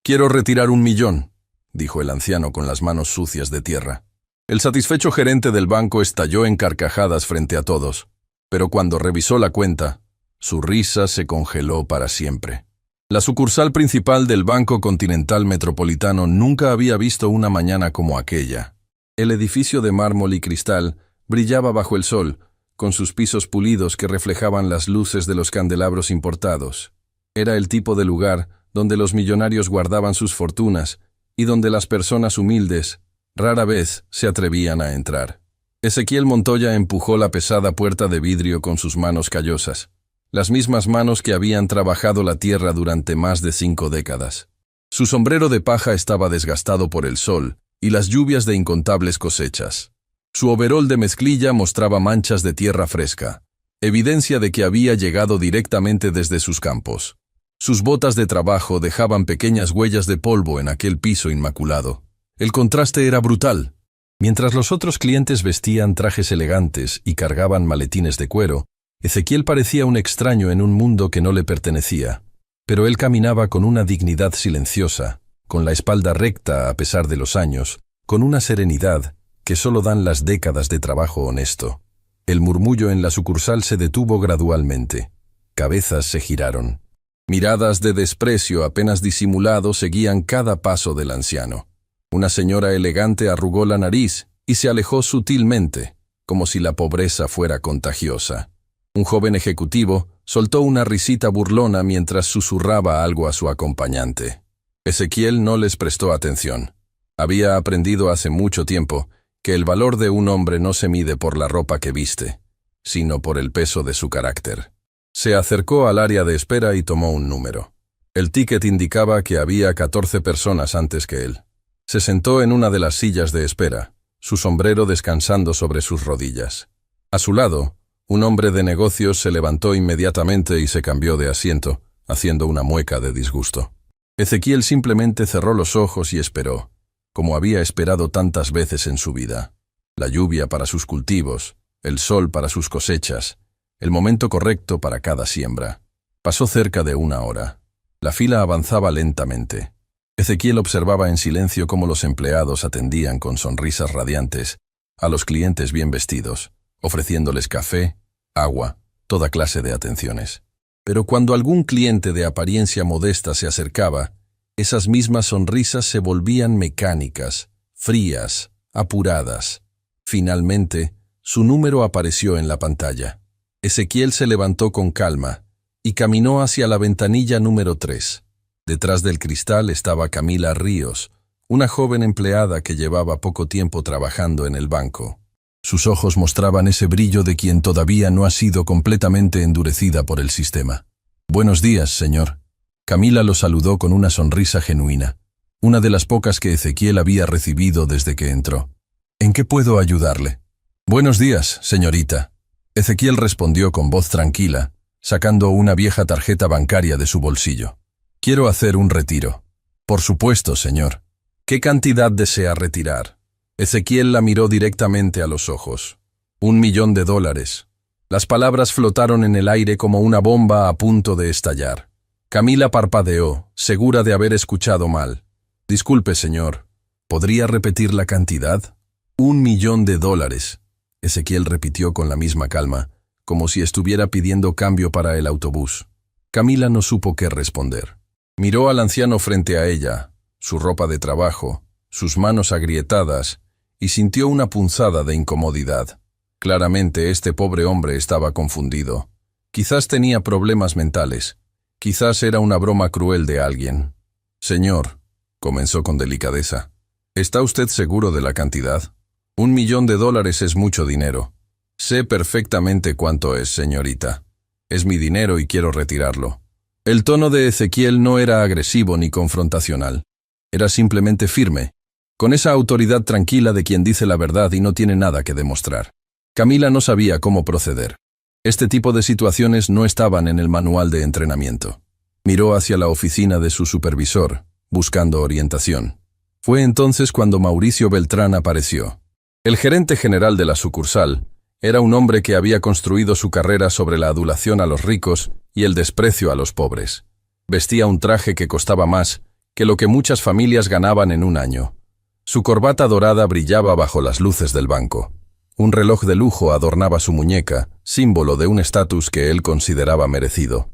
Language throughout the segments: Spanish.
Quiero retirar 1.000.000, dijo el anciano con las manos sucias de tierra. El satisfecho gerente del banco estalló en carcajadas frente a todos, pero cuando revisó la cuenta, su risa se congeló para siempre. La sucursal principal del Banco Continental Metropolitano nunca había visto una mañana como aquella. El edificio de mármol y cristal brillaba bajo el sol, con sus pisos pulidos que reflejaban las luces de los candelabros importados. Era el tipo de lugar donde los millonarios guardaban sus fortunas y donde las personas humildes rara vez se atrevían a entrar. Ezequiel Montoya empujó la pesada puerta de vidrio con sus manos callosas, las mismas manos que habían trabajado la tierra durante más de 5 décadas. Su sombrero de paja estaba desgastado por el sol y las lluvias de incontables cosechas. Su overol de mezclilla mostraba manchas de tierra fresca, evidencia de que había llegado directamente desde sus campos. Sus botas de trabajo dejaban pequeñas huellas de polvo en aquel piso inmaculado. El contraste era brutal. Mientras los otros clientes vestían trajes elegantes y cargaban maletines de cuero, Ezequiel parecía un extraño en un mundo que no le pertenecía. Pero él caminaba con una dignidad silenciosa, con la espalda recta a pesar de los años, con una serenidad que solo dan las décadas de trabajo honesto. El murmullo en la sucursal se detuvo gradualmente. Cabezas se giraron. Miradas de desprecio apenas disimulado seguían cada paso del anciano. Una señora elegante arrugó la nariz y se alejó sutilmente, como si la pobreza fuera contagiosa. Un joven ejecutivo soltó una risita burlona mientras susurraba algo a su acompañante. Ezequiel no les prestó atención. Había aprendido hace mucho tiempo que el valor de un hombre no se mide por la ropa que viste, sino por el peso de su carácter. Se acercó al área de espera y tomó un número. El ticket indicaba que había 14 personas antes que él. Se sentó en una de las sillas de espera, su sombrero descansando sobre sus rodillas. A su lado, un hombre de negocios se levantó inmediatamente y se cambió de asiento, haciendo una mueca de disgusto. Ezequiel simplemente cerró los ojos y esperó, como había esperado tantas veces en su vida. La lluvia para sus cultivos, el sol para sus cosechas, el momento correcto para cada siembra. Pasó cerca de 1 hora. La fila avanzaba lentamente. Ezequiel observaba en silencio cómo los empleados atendían con sonrisas radiantes a los clientes bien vestidos, ofreciéndoles café, agua, toda clase de atenciones. Pero cuando algún cliente de apariencia modesta se acercaba, esas mismas sonrisas se volvían mecánicas, frías, apuradas. Finalmente, su número apareció en la pantalla. Ezequiel se levantó con calma y caminó hacia la ventanilla número 3. Detrás del cristal estaba Camila Ríos, una joven empleada que llevaba poco tiempo trabajando en el banco. Sus ojos mostraban ese brillo de quien todavía no ha sido completamente endurecida por el sistema. «Buenos días, señor». Camila lo saludó con una sonrisa genuina, una de las pocas que Ezequiel había recibido desde que entró. «¿En qué puedo ayudarle?» «Buenos días, señorita». Ezequiel respondió con voz tranquila, sacando una vieja tarjeta bancaria de su bolsillo. «Quiero hacer un retiro». «Por supuesto, señor». «¿Qué cantidad desea retirar?» Ezequiel la miró directamente a los ojos. $1.000.000. Las palabras flotaron en el aire como una bomba a punto de estallar. Camila parpadeó, segura de haber escuchado mal. «Disculpe, señor, ¿podría repetir la cantidad?» $1.000.000. Ezequiel repitió con la misma calma, como si estuviera pidiendo cambio para el autobús. Camila no supo qué responder. Miró al anciano frente a ella, su ropa de trabajo, sus manos agrietadas, y sintió una punzada de incomodidad. Claramente este pobre hombre estaba confundido. Quizás tenía problemas mentales. Quizás era una broma cruel de alguien. «Señor», comenzó con delicadeza, «¿está usted seguro de la cantidad? $1.000.000 es mucho dinero. Sé perfectamente cuánto es, señorita. Es mi dinero y quiero retirarlo». El tono de Ezequiel no era agresivo ni confrontacional. Era simplemente firme, con esa autoridad tranquila de quien dice la verdad y no tiene nada que demostrar. Camila no sabía cómo proceder. Este tipo de situaciones no estaban en el manual de entrenamiento. Miró hacia la oficina de su supervisor, buscando orientación. Fue entonces cuando Mauricio Beltrán apareció. El gerente general de la sucursal era un hombre que había construido su carrera sobre la adulación a los ricos y el desprecio a los pobres. Vestía un traje que costaba más que lo que muchas familias ganaban en un año. Su corbata dorada brillaba bajo las luces del banco. Un reloj de lujo adornaba su muñeca, símbolo de un estatus que él consideraba merecido.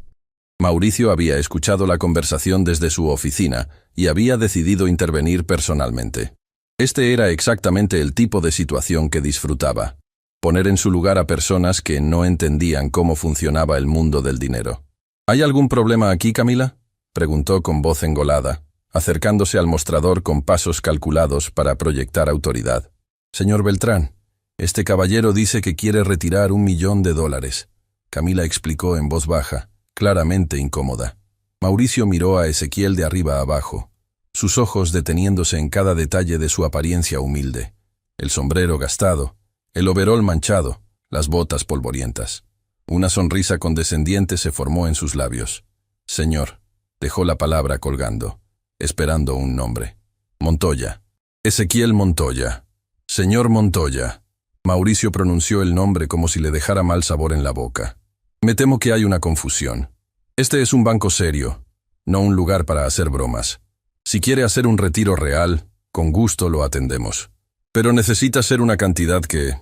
Mauricio había escuchado la conversación desde su oficina y había decidido intervenir personalmente. Este era exactamente el tipo de situación que disfrutaba: poner en su lugar a personas que no entendían cómo funcionaba el mundo del dinero. ¿Hay algún problema aquí, Camila?, preguntó con voz engolada, acercándose al mostrador con pasos calculados para proyectar autoridad. Señor Beltrán, este caballero dice que quiere retirar $1.000.000, Camila explicó en voz baja, claramente incómoda. Mauricio miró a Ezequiel de arriba a abajo, sus ojos deteniéndose en cada detalle de su apariencia humilde: el sombrero gastado, el overol manchado, las botas polvorientas. Una sonrisa condescendiente se formó en sus labios. Señor, dejó la palabra colgando, esperando un nombre. Montoya. Ezequiel Montoya. Señor Montoya. Mauricio pronunció el nombre como si le dejara mal sabor en la boca. Me temo que hay una confusión. Este es un banco serio, no un lugar para hacer bromas. Si quiere hacer un retiro real, con gusto lo atendemos. Pero necesita ser una cantidad que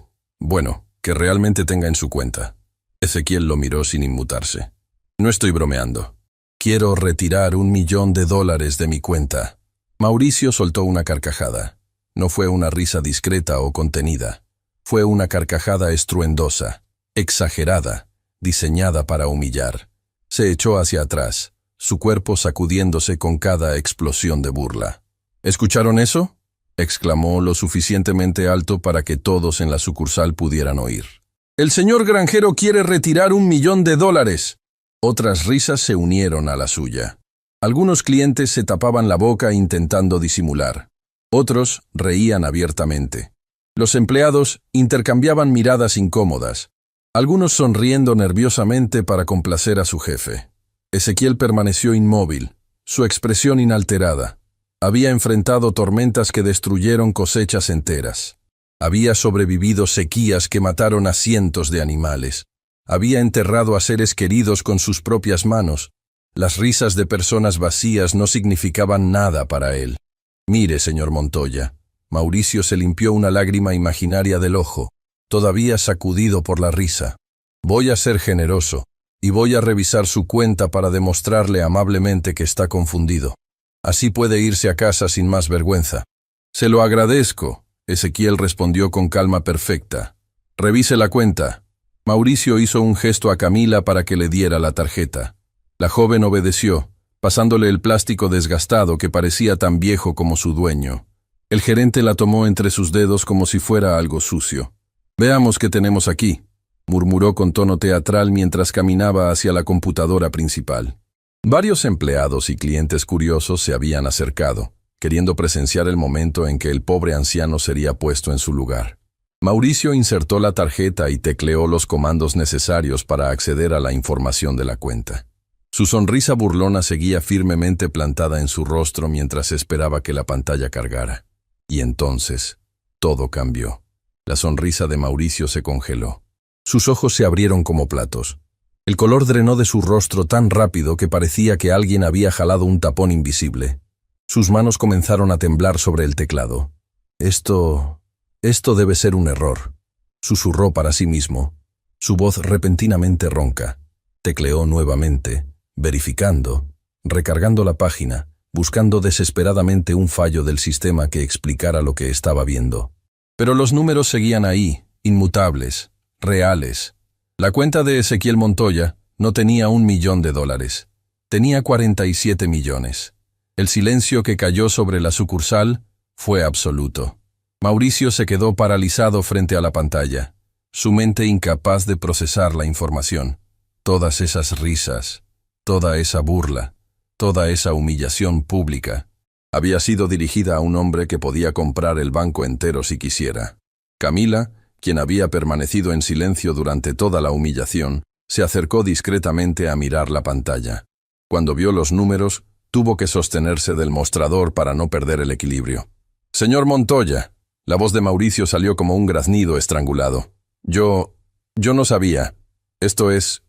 realmente tenga en su cuenta. Ezequiel lo miró sin inmutarse. No estoy bromeando. Quiero retirar $1.000.000 de mi cuenta. Mauricio soltó una carcajada. No fue una risa discreta o contenida. Fue una carcajada estruendosa, exagerada, diseñada para humillar. Se echó hacia atrás, su cuerpo sacudiéndose con cada explosión de burla. ¿Escucharon eso?, exclamó lo suficientemente alto para que todos en la sucursal pudieran oír. El señor granjero quiere retirar $1.000.000. Otras risas se unieron a la suya. Algunos clientes se tapaban la boca intentando disimular. Otros reían abiertamente. Los empleados intercambiaban miradas incómodas, algunos sonriendo nerviosamente para complacer a su jefe. Ezequiel permaneció inmóvil, su expresión inalterada. Había enfrentado tormentas que destruyeron cosechas enteras. Había sobrevivido sequías que mataron a cientos de animales. Había enterrado a seres queridos con sus propias manos. Las risas de personas vacías no significaban nada para él. Mire, señor Montoya. Mauricio se limpió una lágrima imaginaria del ojo, todavía sacudido por la risa. Voy a ser generoso, y voy a revisar su cuenta para demostrarle amablemente que está confundido. Así puede irse a casa sin más vergüenza. Se lo agradezco, Ezequiel respondió con calma perfecta. Revise la cuenta. Mauricio hizo un gesto a Camila para que le diera la tarjeta. La joven obedeció, pasándole el plástico desgastado que parecía tan viejo como su dueño. El gerente la tomó entre sus dedos como si fuera algo sucio. Veamos qué tenemos aquí, murmuró con tono teatral mientras caminaba hacia la computadora principal. Varios empleados y clientes curiosos se habían acercado, queriendo presenciar el momento en que el pobre anciano sería puesto en su lugar. Mauricio insertó la tarjeta y tecleó los comandos necesarios para acceder a la información de la cuenta. Su sonrisa burlona seguía firmemente plantada en su rostro mientras esperaba que la pantalla cargara. Y entonces, todo cambió. La sonrisa de Mauricio se congeló. Sus ojos se abrieron como platos. El color drenó de su rostro tan rápido que parecía que alguien había jalado un tapón invisible. Sus manos comenzaron a temblar sobre el teclado. Esto debe ser un error, susurró para sí mismo. Su voz repentinamente ronca. Tecleó nuevamente, verificando, recargando la página, buscando desesperadamente un fallo del sistema que explicara lo que estaba viendo. Pero los números seguían ahí, inmutables, reales. La cuenta de Ezequiel Montoya no tenía $1.000.000. Tenía 47 millones. El silencio que cayó sobre la sucursal fue absoluto. Mauricio se quedó paralizado frente a la pantalla, su mente incapaz de procesar la información. Todas esas risas, toda esa burla, toda esa humillación pública, había sido dirigida a un hombre que podía comprar el banco entero si quisiera. Camila, quien había permanecido en silencio durante toda la humillación, se acercó discretamente a mirar la pantalla. Cuando vio los números, tuvo que sostenerse del mostrador para no perder el equilibrio. «Señor Montoya», la voz de Mauricio salió como un graznido estrangulado. Yo no sabía. ¿Esto es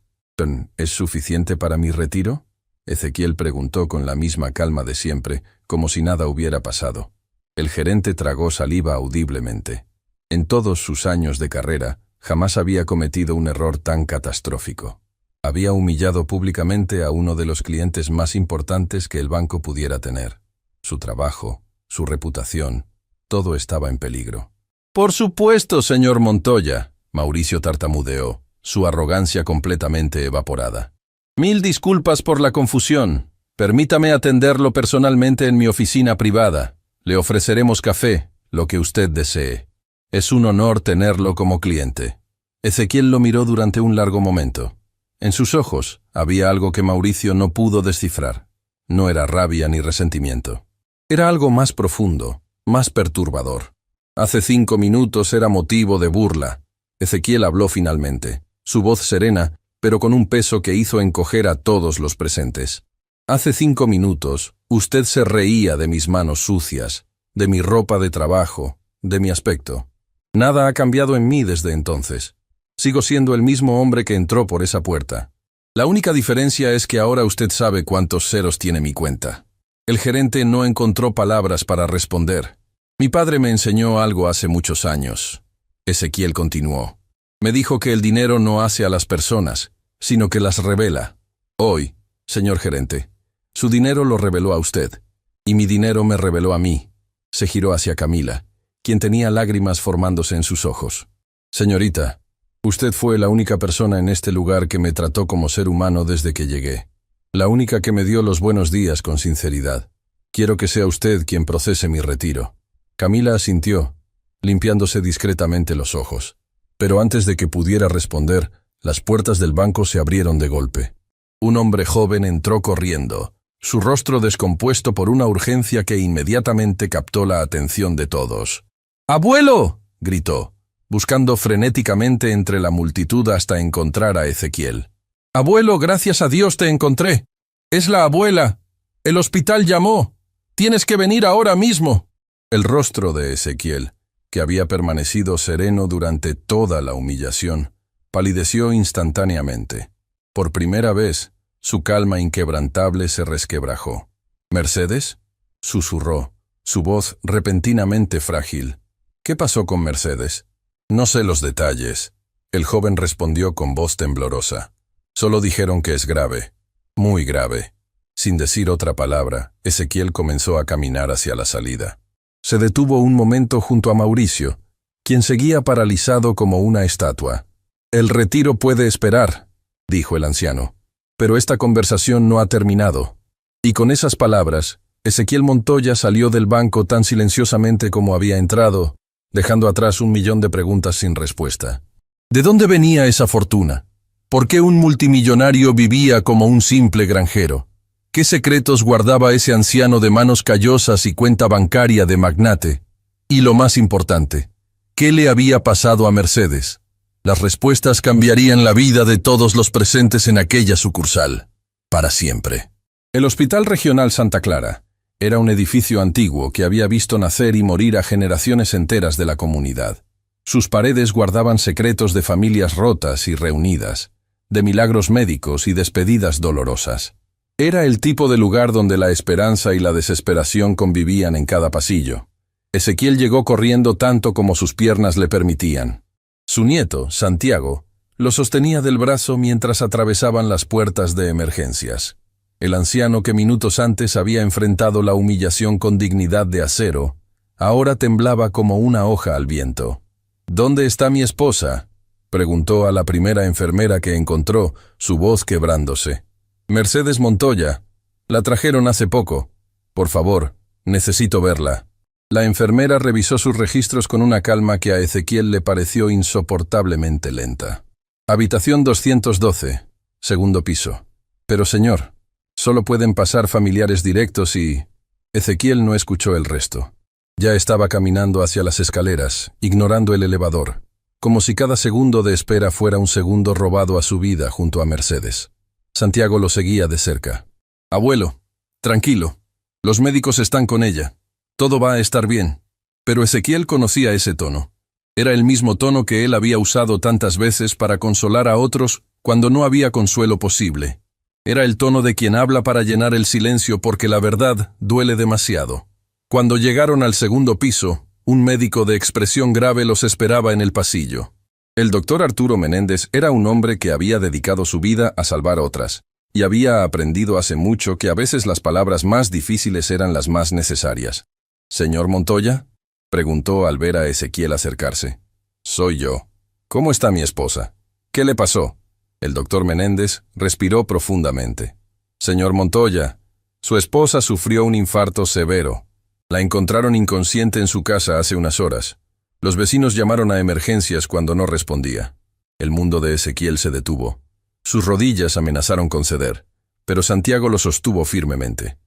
suficiente para mi retiro?» Ezequiel preguntó con la misma calma de siempre, como si nada hubiera pasado. El gerente tragó saliva audiblemente. En todos sus años de carrera, jamás había cometido un error tan catastrófico. Había humillado públicamente a uno de los clientes más importantes que el banco pudiera tener. Su trabajo, su reputación, todo estaba en peligro. «Por supuesto, señor Montoya», Mauricio tartamudeó, su arrogancia completamente evaporada. «Mil disculpas por la confusión. Permítame atenderlo personalmente en mi oficina privada. Le ofreceremos café, lo que usted desee. Es un honor tenerlo como cliente». Ezequiel lo miró durante un largo momento. En sus ojos había algo que Mauricio no pudo descifrar. No era rabia ni resentimiento. Era algo más profundo, más perturbador. Hace 5 minutos era motivo de burla. Ezequiel habló finalmente, su voz serena, pero con un peso que hizo encoger a todos los presentes. Hace 5 minutos, usted se reía de mis manos sucias, de mi ropa de trabajo, de mi aspecto. Nada ha cambiado en mí desde entonces. Sigo siendo el mismo hombre que entró por esa puerta. La única diferencia es que ahora usted sabe cuántos ceros tiene mi cuenta. El gerente no encontró palabras para responder. Mi padre me enseñó algo hace muchos años. Ezequiel continuó. Me dijo que el dinero no hace a las personas, sino que las revela. Hoy, señor gerente, su dinero lo reveló a usted, y mi dinero me reveló a mí. Se giró hacia Camila, quien tenía lágrimas formándose en sus ojos. Señorita, usted fue la única persona en este lugar que me trató como ser humano desde que llegué. La única que me dio los buenos días con sinceridad. Quiero que sea usted quien procese mi retiro. Camila asintió, limpiándose discretamente los ojos. Pero antes de que pudiera responder, las puertas del banco se abrieron de golpe. Un hombre joven entró corriendo, su rostro descompuesto por una urgencia que inmediatamente captó la atención de todos. ¡Abuelo!, gritó, buscando frenéticamente entre la multitud hasta encontrar a Ezequiel. «Abuelo, gracias a Dios te encontré. Es la abuela. El hospital llamó. Tienes que venir ahora mismo». El rostro de Ezequiel, que había permanecido sereno durante toda la humillación, palideció instantáneamente. Por primera vez, su calma inquebrantable se resquebrajó. «¿Mercedes?», susurró, su voz repentinamente frágil. «¿Qué pasó con Mercedes?». «No sé los detalles», el joven respondió con voz temblorosa. «Solo dijeron que es grave, muy grave». Sin decir otra palabra, Ezequiel comenzó a caminar hacia la salida. Se detuvo un momento junto a Mauricio, quien seguía paralizado como una estatua. «El retiro puede esperar», dijo el anciano, «pero esta conversación no ha terminado». Y con esas palabras, Ezequiel Montoya salió del banco tan silenciosamente como había entrado, dejando atrás 1.000.000 de preguntas sin respuesta. ¿De dónde venía esa fortuna? ¿Por qué un multimillonario vivía como un simple granjero? ¿Qué secretos guardaba ese anciano de manos callosas y cuenta bancaria de magnate? Y lo más importante, ¿qué le había pasado a Mercedes? Las respuestas cambiarían la vida de todos los presentes en aquella sucursal, para siempre. El Hospital Regional Santa Clara era un edificio antiguo que había visto nacer y morir a generaciones enteras de la comunidad. Sus paredes guardaban secretos de familias rotas y reunidas, de milagros médicos y despedidas dolorosas. Era el tipo de lugar donde la esperanza y la desesperación convivían en cada pasillo. Ezequiel llegó corriendo tanto como sus piernas le permitían. Su nieto, Santiago, lo sostenía del brazo mientras atravesaban las puertas de emergencias. El anciano que minutos antes había enfrentado la humillación con dignidad de acero, ahora temblaba como una hoja al viento. «¿Dónde está mi esposa?», preguntó a la primera enfermera que encontró, su voz quebrándose. «Mercedes Montoya. La trajeron hace poco. Por favor, necesito verla». La enfermera revisó sus registros con una calma que a Ezequiel le pareció insoportablemente lenta. «Habitación 212, segundo piso». «Pero señor, solo pueden pasar familiares directos y...». Ezequiel no escuchó el resto. Ya estaba caminando hacia las escaleras, ignorando el elevador, como si cada segundo de espera fuera un segundo robado a su vida junto a Mercedes. Santiago lo seguía de cerca. «Abuelo, tranquilo. Los médicos están con ella. Todo va a estar bien». Pero Ezequiel conocía ese tono. Era el mismo tono que él había usado tantas veces para consolar a otros cuando no había consuelo posible. Era el tono de quien habla para llenar el silencio porque la verdad duele demasiado. Cuando llegaron al segundo piso, un médico de expresión grave los esperaba en el pasillo. El doctor Arturo Menéndez era un hombre que había dedicado su vida a salvar otras, y había aprendido hace mucho que a veces las palabras más difíciles eran las más necesarias. «¿Señor Montoya?», preguntó al ver a Ezequiel acercarse. «Soy yo. ¿Cómo está mi esposa? ¿Qué le pasó?». El doctor Menéndez respiró profundamente. «Señor Montoya, su esposa sufrió un infarto severo. La encontraron inconsciente en su casa hace unas horas. Los vecinos llamaron a emergencias cuando no respondía». El mundo de Ezequiel se detuvo. Sus rodillas amenazaron con ceder, pero Santiago lo sostuvo firmemente.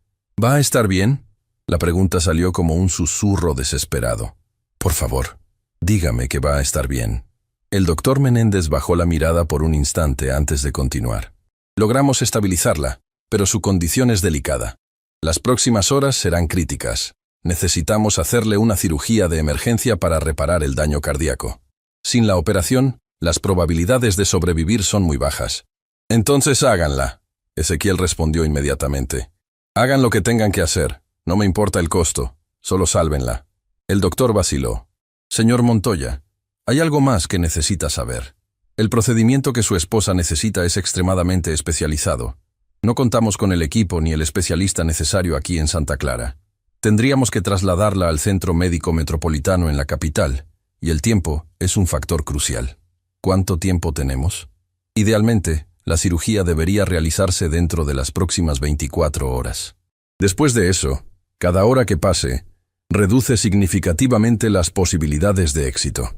«¿Va a estar bien?». La pregunta salió como un susurro desesperado. «Por favor, dígame que va a estar bien». El doctor Menéndez bajó la mirada por un instante antes de continuar. «Logramos estabilizarla, pero su condición es delicada. Las próximas horas serán críticas. Necesitamos hacerle una cirugía de emergencia para reparar el daño cardíaco. Sin la operación, las probabilidades de sobrevivir son muy bajas». «Entonces háganla», Ezequiel respondió inmediatamente. «Hagan lo que tengan que hacer. No me importa el costo. Solo sálvenla». El doctor vaciló. «Señor Montoya, hay algo más que necesita saber. El procedimiento que su esposa necesita es extremadamente especializado. No contamos con el equipo ni el especialista necesario aquí en Santa Clara. Tendríamos que trasladarla al Centro Médico Metropolitano en la capital, y el tiempo es un factor crucial». «¿Cuánto tiempo tenemos?». «Idealmente, la cirugía debería realizarse dentro de las próximas 24 horas. Después de eso, cada hora que pase, reduce significativamente las posibilidades de éxito».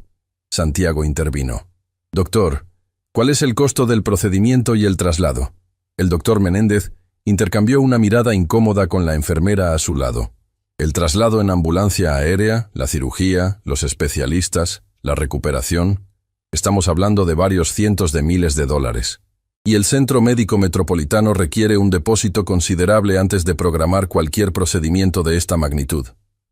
Santiago intervino. «Doctor, ¿cuál es el costo del procedimiento y el traslado?». El doctor Menéndez intercambió una mirada incómoda con la enfermera a su lado. El traslado en ambulancia aérea, la cirugía, los especialistas, la recuperación. Estamos hablando de varios cientos de miles de dólares. Y el Centro Médico Metropolitano requiere un depósito considerable antes de programar cualquier procedimiento de esta magnitud».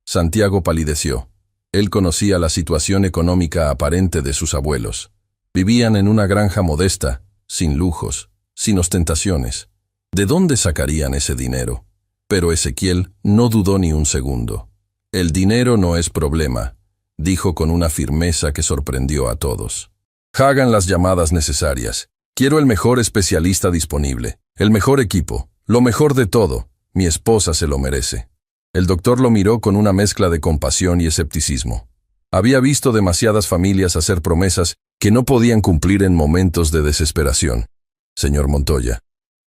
Santiago palideció. Él conocía la situación económica aparente de sus abuelos. Vivían en una granja modesta, sin lujos, sin ostentaciones. ¿De dónde sacarían ese dinero? Pero Ezequiel no dudó ni un segundo. «El dinero no es problema», dijo con una firmeza que sorprendió a todos. «Hagan las llamadas necesarias. Quiero el mejor especialista disponible, el mejor equipo, lo mejor de todo. Mi esposa se lo merece». El doctor lo miró con una mezcla de compasión y escepticismo. Había visto demasiadas familias hacer promesas que no podían cumplir en momentos de desesperación. «Señor Montoya,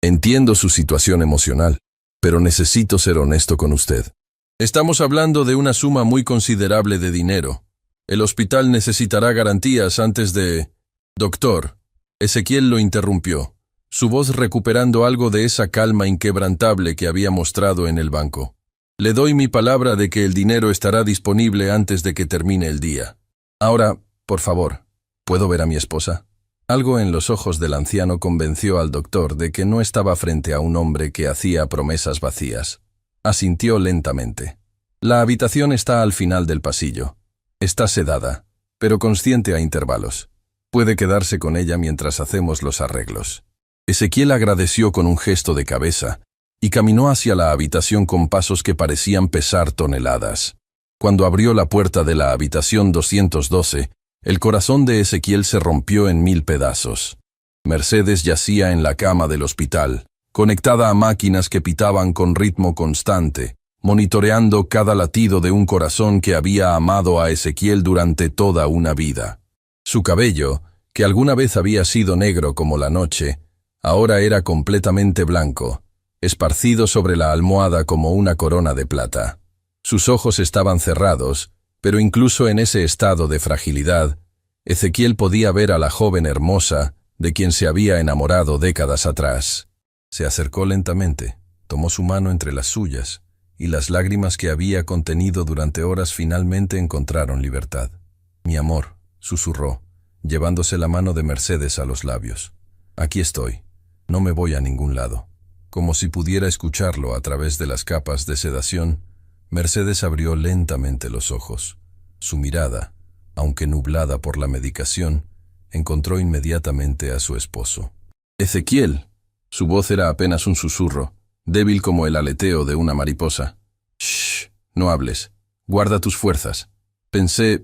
entiendo su situación emocional, pero necesito ser honesto con usted. Estamos hablando de una suma muy considerable de dinero. El hospital necesitará garantías antes de...». «Doctor», Ezequiel lo interrumpió, su voz recuperando algo de esa calma inquebrantable que había mostrado en el banco. «Le doy mi palabra de que el dinero estará disponible antes de que termine el día. Ahora, por favor, ¿puedo ver a mi esposa?». Algo en los ojos del anciano convenció al doctor de que no estaba frente a un hombre que hacía promesas vacías. Asintió lentamente. «La habitación está al final del pasillo. Está sedada, pero consciente a intervalos. Puede quedarse con ella mientras hacemos los arreglos». Ezequiel agradeció con un gesto de cabeza y caminó hacia la habitación con pasos que parecían pesar toneladas. Cuando abrió la puerta de la habitación 212, el corazón de Ezequiel se rompió en 1000 pedazos. Mercedes yacía en la cama del hospital, conectada a máquinas que pitaban con ritmo constante, monitoreando cada latido de un corazón que había amado a Ezequiel durante toda una vida. Su cabello, que alguna vez había sido negro como la noche, ahora era completamente blanco, esparcido sobre la almohada como una corona de plata. Sus ojos estaban cerrados, pero incluso en ese estado de fragilidad, Ezequiel podía ver a la joven hermosa de quien se había enamorado décadas atrás. Se acercó lentamente, tomó su mano entre las suyas, y las lágrimas que había contenido durante horas finalmente encontraron libertad. «Mi amor», susurró, llevándose la mano de Mercedes a los labios. «Aquí estoy. No me voy a ningún lado». Como si pudiera escucharlo a través de las capas de sedación, Mercedes abrió lentamente los ojos. Su mirada, aunque nublada por la medicación, encontró inmediatamente a su esposo. «Ezequiel», Su voz era apenas un susurro, débil como el aleteo de una mariposa. «Shh, no hables. Guarda tus fuerzas. Pensé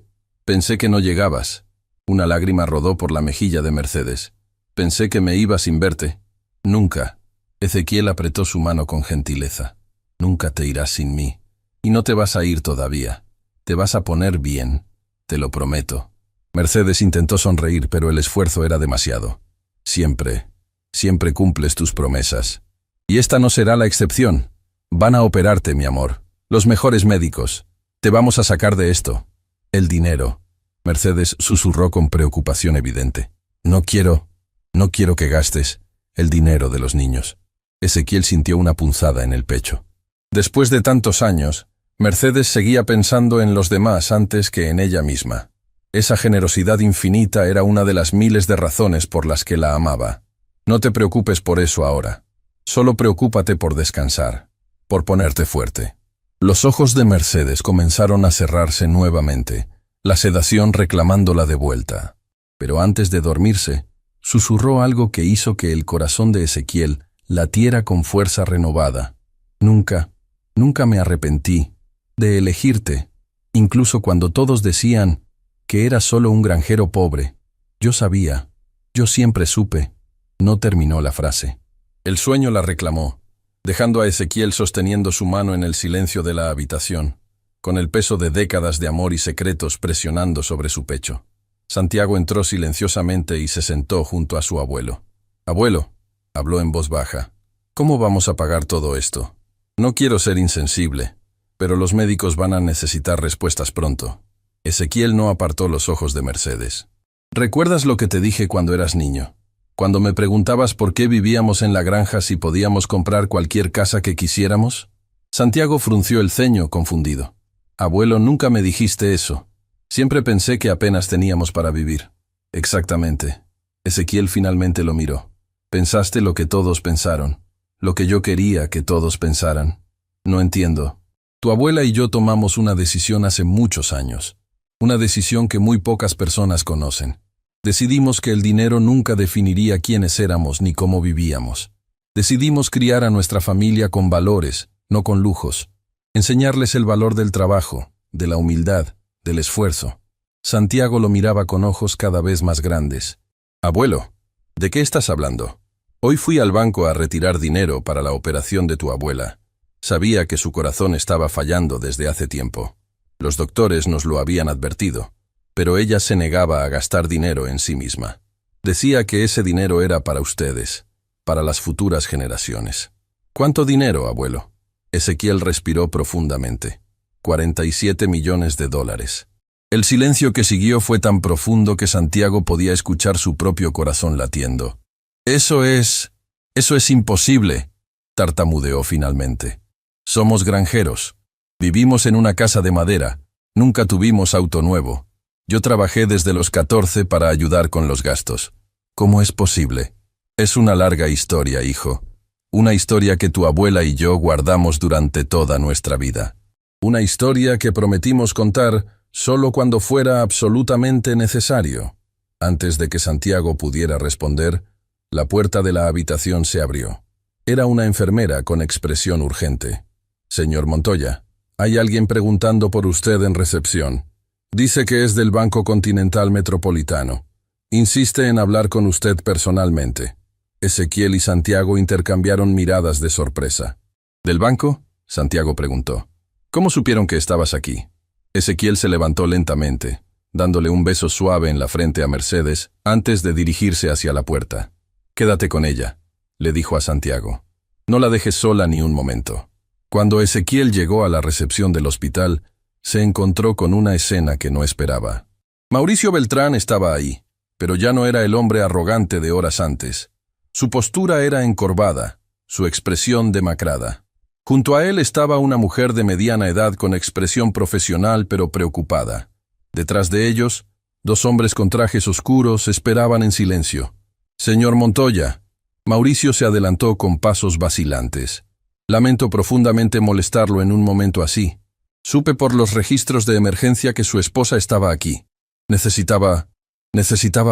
que no llegabas». Una lágrima rodó por la mejilla de Mercedes. «Pensé que me iba sin verte». «Nunca». Ezequiel apretó su mano con gentileza. «Nunca te irás sin mí. Y no te vas a ir todavía. Te vas a poner bien. Te lo prometo». Mercedes intentó sonreír, pero el esfuerzo era demasiado. Siempre cumples tus promesas. Y esta no será la excepción. Van a operarte, mi amor. Los mejores médicos. Te vamos a sacar de esto. El dinero. Mercedes susurró con preocupación evidente. No quiero que gastes el dinero de los niños. Ezequiel sintió una punzada en el pecho. Después de tantos años, Mercedes seguía pensando en los demás antes que en ella misma. Esa generosidad infinita era una de las miles de razones por las que la amaba. No te preocupes por eso ahora. Solo preocúpate por descansar, por ponerte fuerte. Los ojos de Mercedes comenzaron a cerrarse nuevamente, la sedación reclamándola de vuelta. Pero antes de dormirse, susurró algo que hizo que el corazón de Ezequiel latiera con fuerza renovada. Nunca me arrepentí de elegirte, incluso cuando todos decían que eras solo un granjero pobre. Yo sabía, yo siempre supe. No terminó la frase. El sueño la reclamó, dejando a Ezequiel sosteniendo su mano en el silencio de la habitación, con el peso de décadas de amor y secretos presionando sobre su pecho. Santiago entró silenciosamente y se sentó junto a su abuelo. «Abuelo», habló en voz baja, «¿cómo vamos a pagar todo esto? No quiero ser insensible, pero los médicos van a necesitar respuestas pronto». Ezequiel no apartó los ojos de Mercedes. «¿Recuerdas lo que te dije cuando eras niño? Cuando me preguntabas por qué vivíamos en la granja si podíamos comprar cualquier casa que quisiéramos». Santiago frunció el ceño, confundido. «Abuelo, nunca me dijiste eso. Siempre pensé que apenas teníamos para vivir». «Exactamente». Ezequiel finalmente lo miró. «Pensaste lo que todos pensaron, lo que yo quería que todos pensaran». «No entiendo. Tu abuela y yo tomamos una decisión hace muchos años. Una decisión que muy pocas personas conocen. Decidimos que el dinero nunca definiría quiénes éramos ni cómo vivíamos. Decidimos criar a nuestra familia con valores, no con lujos. Enseñarles el valor del trabajo, de la humildad, del esfuerzo». Santiago lo miraba con ojos cada vez más grandes. «Abuelo, ¿de qué estás hablando? Hoy fui al banco a retirar dinero para la operación de tu abuela. Sabía que su corazón estaba fallando desde hace tiempo. Los doctores nos lo habían advertido, pero ella se negaba a gastar dinero en sí misma. Decía que ese dinero era para ustedes, para las futuras generaciones». «¿Cuánto dinero, abuelo?» Ezequiel respiró profundamente. $47 millones. El silencio que siguió fue tan profundo que Santiago podía escuchar su propio corazón latiendo. Eso es imposible», tartamudeó finalmente. «Somos granjeros. Vivimos en una casa de madera. Nunca tuvimos auto nuevo. Yo trabajé desde los 14 para ayudar con los gastos. ¿Cómo es posible? Es una larga historia, hijo. Una historia que tu abuela y yo guardamos durante toda nuestra vida. Una historia que prometimos contar solo cuando fuera absolutamente necesario». Antes de que Santiago pudiera responder, la puerta de la habitación se abrió. Era una enfermera con expresión urgente. «Señor Montoya, hay alguien preguntando por usted en recepción. Dice que es del Banco Continental Metropolitano. Insiste en hablar con usted personalmente». Ezequiel y Santiago intercambiaron miradas de sorpresa. «¿Del banco?», Santiago preguntó. «¿Cómo supieron que estabas aquí?». Ezequiel se levantó lentamente, dándole un beso suave en la frente a Mercedes antes de dirigirse hacia la puerta. «Quédate con ella», le dijo a Santiago. «No la dejes sola ni un momento». Cuando Ezequiel llegó a la recepción del hospital, se encontró con una escena que no esperaba. Mauricio Beltrán estaba ahí, pero ya no era el hombre arrogante de horas antes. Su postura era encorvada, su expresión demacrada. Junto a él estaba una mujer de mediana edad con expresión profesional pero preocupada. Detrás de ellos, 2 hombres con trajes oscuros esperaban en silencio. «Señor Montoya». Mauricio se adelantó con pasos vacilantes. «Lamento profundamente molestarlo en un momento así. Supe por los registros de emergencia que su esposa estaba aquí. Necesitaba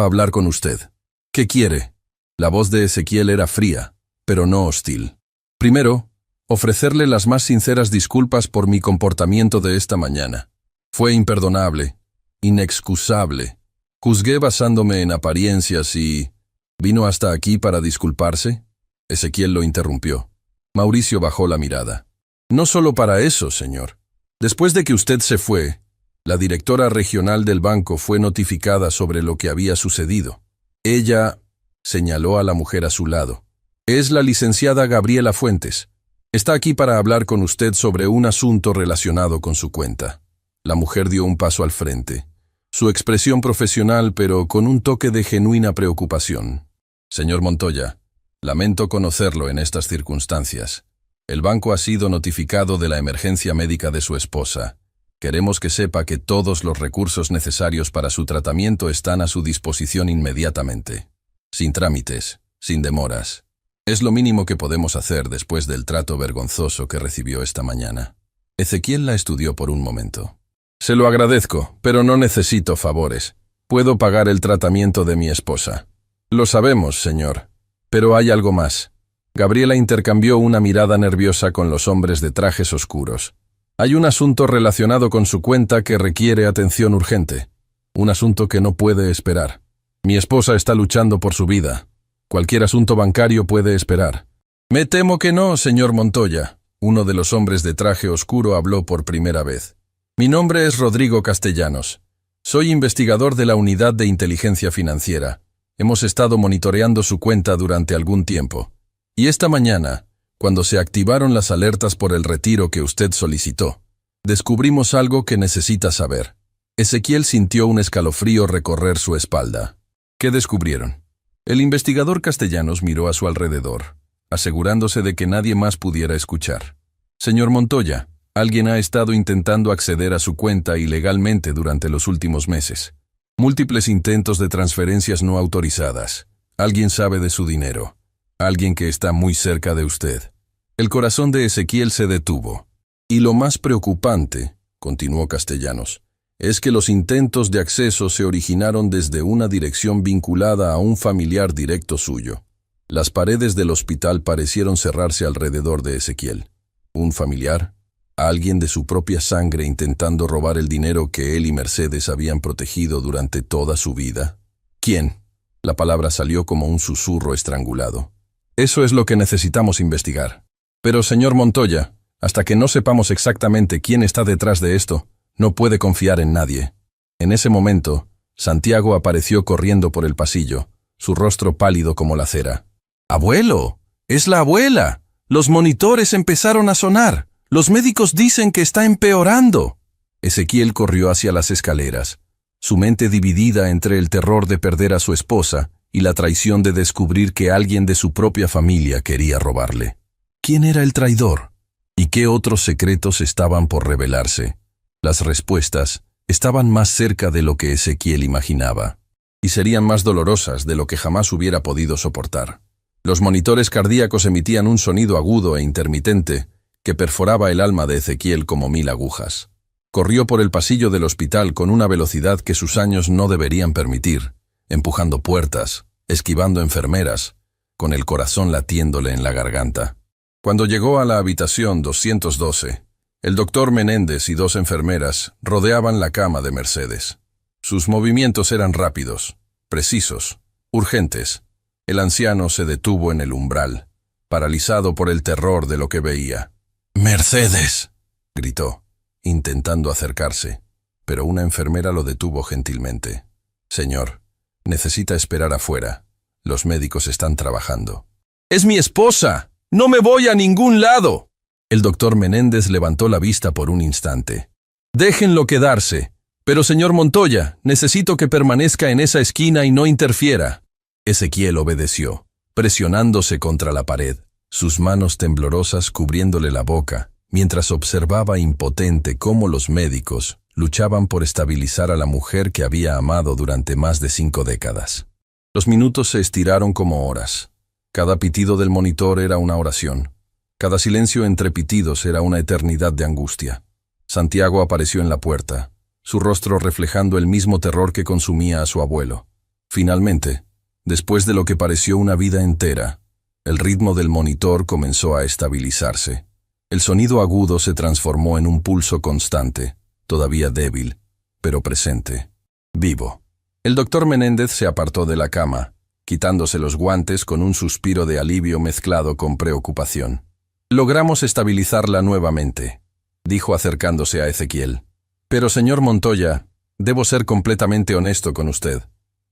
hablar con usted». «¿Qué quiere?». La voz de Ezequiel era fría, pero no hostil. Primero, ofrecerle las más sinceras disculpas por mi comportamiento de esta mañana. Fue imperdonable, inexcusable. Juzgué basándome en apariencias y... ¿Vino hasta aquí para disculparse? Ezequiel lo interrumpió. Mauricio bajó la mirada. No solo para eso, señor. Después de que usted se fue, la directora regional del banco fue notificada sobre lo que había sucedido. Ella señaló a la mujer a su lado. Es la licenciada Gabriela Fuentes. Está aquí para hablar con usted sobre un asunto relacionado con su cuenta. La mujer dio un paso al frente. Su expresión profesional, pero con un toque de genuina preocupación. Señor Montoya, lamento conocerlo en estas circunstancias. El banco ha sido notificado de la emergencia médica de su esposa. Queremos que sepa que todos los recursos necesarios para su tratamiento están a su disposición inmediatamente. Sin trámites, sin demoras. Es lo mínimo que podemos hacer después del trato vergonzoso que recibió esta mañana. Ezequiel la estudió por un momento. Se lo agradezco, pero no necesito favores. Puedo pagar el tratamiento de mi esposa. Lo sabemos, señor. Pero hay algo más. Gabriela intercambió una mirada nerviosa con los hombres de trajes oscuros. Hay un asunto relacionado con su cuenta que requiere atención urgente. Un asunto que no puede esperar. Mi esposa está luchando por su vida. Cualquier asunto bancario puede esperar. Me temo que no, señor Montoya. Uno de los hombres de traje oscuro habló por primera vez. Mi nombre es Rodrigo Castellanos. Soy investigador de la Unidad de Inteligencia Financiera. Hemos estado monitoreando su cuenta durante algún tiempo. Y esta mañana, cuando se activaron las alertas por el retiro que usted solicitó, descubrimos algo que necesita saber. Ezequiel sintió un escalofrío recorrer su espalda. ¿Qué descubrieron? El investigador Castellanos miró a su alrededor, asegurándose de que nadie más pudiera escuchar. Señor Montoya, alguien ha estado intentando acceder a su cuenta ilegalmente durante los últimos meses. Múltiples intentos de transferencias no autorizadas. Alguien sabe de su dinero. Alguien que está muy cerca de usted. El corazón de Ezequiel se detuvo. Y lo más preocupante, continuó Castellanos, es que los intentos de acceso se originaron desde una dirección vinculada a un familiar directo suyo. Las paredes del hospital parecieron cerrarse alrededor de Ezequiel. ¿Un familiar? ¿Alguien de su propia sangre intentando robar el dinero que él y Mercedes habían protegido durante toda su vida? ¿Quién? La palabra salió como un susurro estrangulado. Eso es lo que necesitamos investigar. Pero, señor Montoya, hasta que no sepamos exactamente quién está detrás de esto, no puede confiar en nadie. En ese momento, Santiago apareció corriendo por el pasillo, su rostro pálido como la cera. ¡Abuelo! ¡Es la abuela! Los monitores empezaron a sonar. Los médicos dicen que está empeorando. Ezequiel corrió hacia las escaleras, su mente dividida entre el terror de perder a su esposa y la traición de descubrir que alguien de su propia familia quería robarle. ¿Quién era el traidor? ¿Y qué otros secretos estaban por revelarse? Las respuestas estaban más cerca de lo que Ezequiel imaginaba, y serían más dolorosas de lo que jamás hubiera podido soportar. Los monitores cardíacos emitían un sonido agudo e intermitente que perforaba el alma de Ezequiel como 1000 agujas. Corrió por el pasillo del hospital con una velocidad que sus años no deberían permitir, empujando puertas, esquivando enfermeras, con el corazón latiéndole en la garganta. Cuando llegó a la habitación 212, el doctor Menéndez y 2 enfermeras rodeaban la cama de Mercedes. Sus movimientos eran rápidos, precisos, urgentes. El anciano se detuvo en el umbral, paralizado por el terror de lo que veía. «¡Mercedes!», gritó, intentando acercarse, pero una enfermera lo detuvo gentilmente. «Señor, necesita esperar afuera. Los médicos están trabajando». «¡Es mi esposa! ¡No me voy a ningún lado!». El doctor Menéndez levantó la vista por un instante. «Déjenlo quedarse. Pero, señor Montoya, necesito que permanezca en esa esquina y no interfiera». Ezequiel obedeció, presionándose contra la pared, sus manos temblorosas cubriéndole la boca, mientras observaba impotente cómo los médicos luchaban por estabilizar a la mujer que había amado durante más de 5 décadas. Los minutos se estiraron como horas. Cada pitido del monitor era una oración. Cada silencio entre pitidos era una eternidad de angustia. Santiago apareció en la puerta, su rostro reflejando el mismo terror que consumía a su abuelo. Finalmente, después de lo que pareció una vida entera, El ritmo del monitor comenzó a estabilizarse. El sonido agudo se transformó en un pulso constante, todavía débil, pero presente, vivo. El doctor Menéndez se apartó de la cama, quitándose los guantes con un suspiro de alivio mezclado con preocupación. «Logramos estabilizarla nuevamente», dijo acercándose a Ezequiel. «Pero, señor Montoya, debo ser completamente honesto con usted.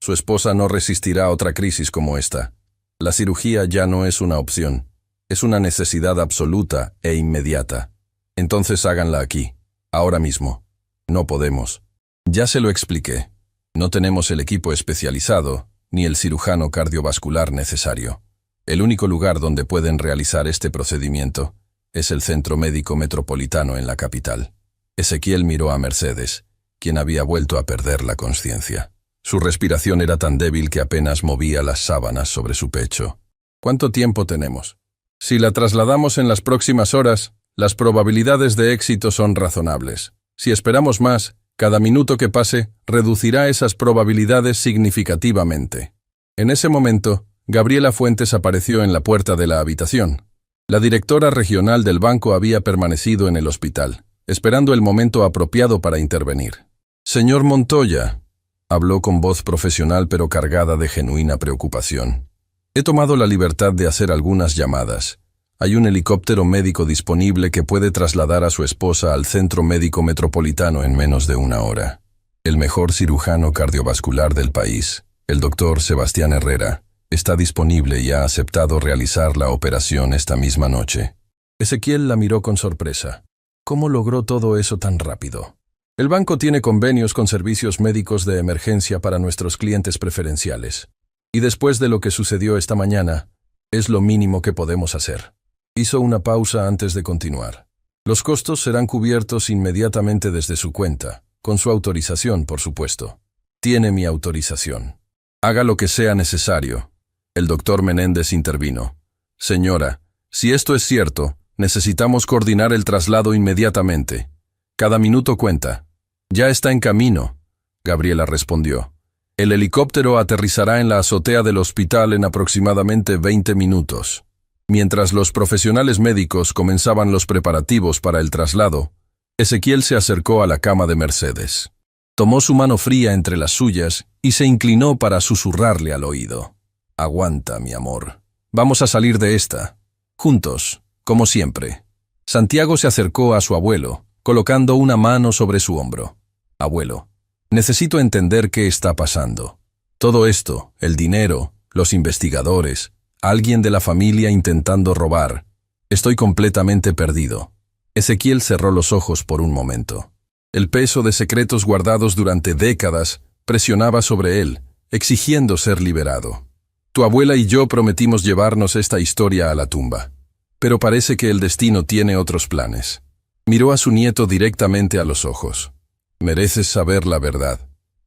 Su esposa no resistirá a otra crisis como esta. La cirugía ya no es una opción. Es una necesidad absoluta e inmediata. Entonces háganla aquí, ahora mismo. No podemos. Ya se lo expliqué. No tenemos el equipo especializado, ni el cirujano cardiovascular necesario. El único lugar donde pueden realizar este procedimiento es el Centro Médico Metropolitano en la capital». Ezequiel miró a Mercedes, quien había vuelto a perder la conciencia. Su respiración era tan débil que apenas movía las sábanas sobre su pecho. «¿Cuánto tiempo tenemos?» «Si la trasladamos en las próximas horas, las probabilidades de éxito son razonables. Si esperamos más, cada minuto que pase reducirá esas probabilidades significativamente». En ese momento, Gabriela Fuentes apareció en la puerta de la habitación. La directora regional del banco había permanecido en el hospital, esperando el momento apropiado para intervenir. «Señor Montoya», habló con voz profesional pero cargada de genuina preocupación. «He tomado la libertad de hacer algunas llamadas. Hay un helicóptero médico disponible que puede trasladar a su esposa al Centro Médico Metropolitano en menos de una hora. El mejor cirujano cardiovascular del país, el doctor Sebastián Herrera, está disponible y ha aceptado realizar la operación esta misma noche». Ezequiel la miró con sorpresa. ¿Cómo logró todo eso tan rápido? «El banco tiene convenios con servicios médicos de emergencia para nuestros clientes preferenciales. Y después de lo que sucedió esta mañana, es lo mínimo que podemos hacer». Hizo una pausa antes de continuar. «Los costos serán cubiertos inmediatamente desde su cuenta, con su autorización, por supuesto. Tiene mi autorización. Haga lo que sea necesario». El doctor Menéndez intervino. «Señora, si esto es cierto, necesitamos coordinar el traslado inmediatamente. Cada minuto cuenta». «Ya está en camino», Gabriela respondió. «El helicóptero aterrizará en la azotea del hospital en aproximadamente 20 minutos». Mientras los profesionales médicos comenzaban los preparativos para el traslado, Ezequiel se acercó a la cama de Mercedes. Tomó su mano fría entre las suyas y se inclinó para susurrarle al oído. «Aguanta, mi amor. Vamos a salir de esta. Juntos, como siempre». Santiago se acercó a su abuelo, colocando una mano sobre su hombro. «Abuelo, necesito entender qué está pasando. Todo esto, el dinero, los investigadores, alguien de la familia intentando robar. Estoy completamente perdido». Ezequiel cerró los ojos por un momento. El peso de secretos guardados durante décadas presionaba sobre él, exigiendo ser liberado. «Tu abuela y yo prometimos llevarnos esta historia a la tumba. Pero parece que el destino tiene otros planes». Miró a su nieto directamente a los ojos. «Mereces saber la verdad.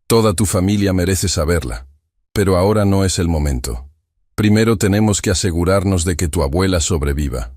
Toda tu familia merece saberla. Pero ahora no es el momento. Primero tenemos que asegurarnos de que tu abuela sobreviva.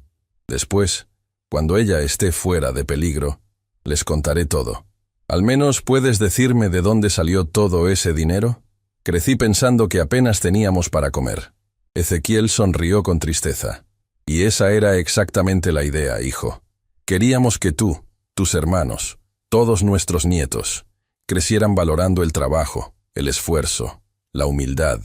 Después, cuando ella esté fuera de peligro, les contaré todo. ¿Al menos puedes decirme de dónde salió todo ese dinero? Crecí pensando que apenas teníamos para comer». Ezequiel sonrió con tristeza. «Y esa era exactamente la idea, hijo. Queríamos que tú, tus hermanos, todos nuestros nietos, crecieran valorando el trabajo, el esfuerzo, la humildad.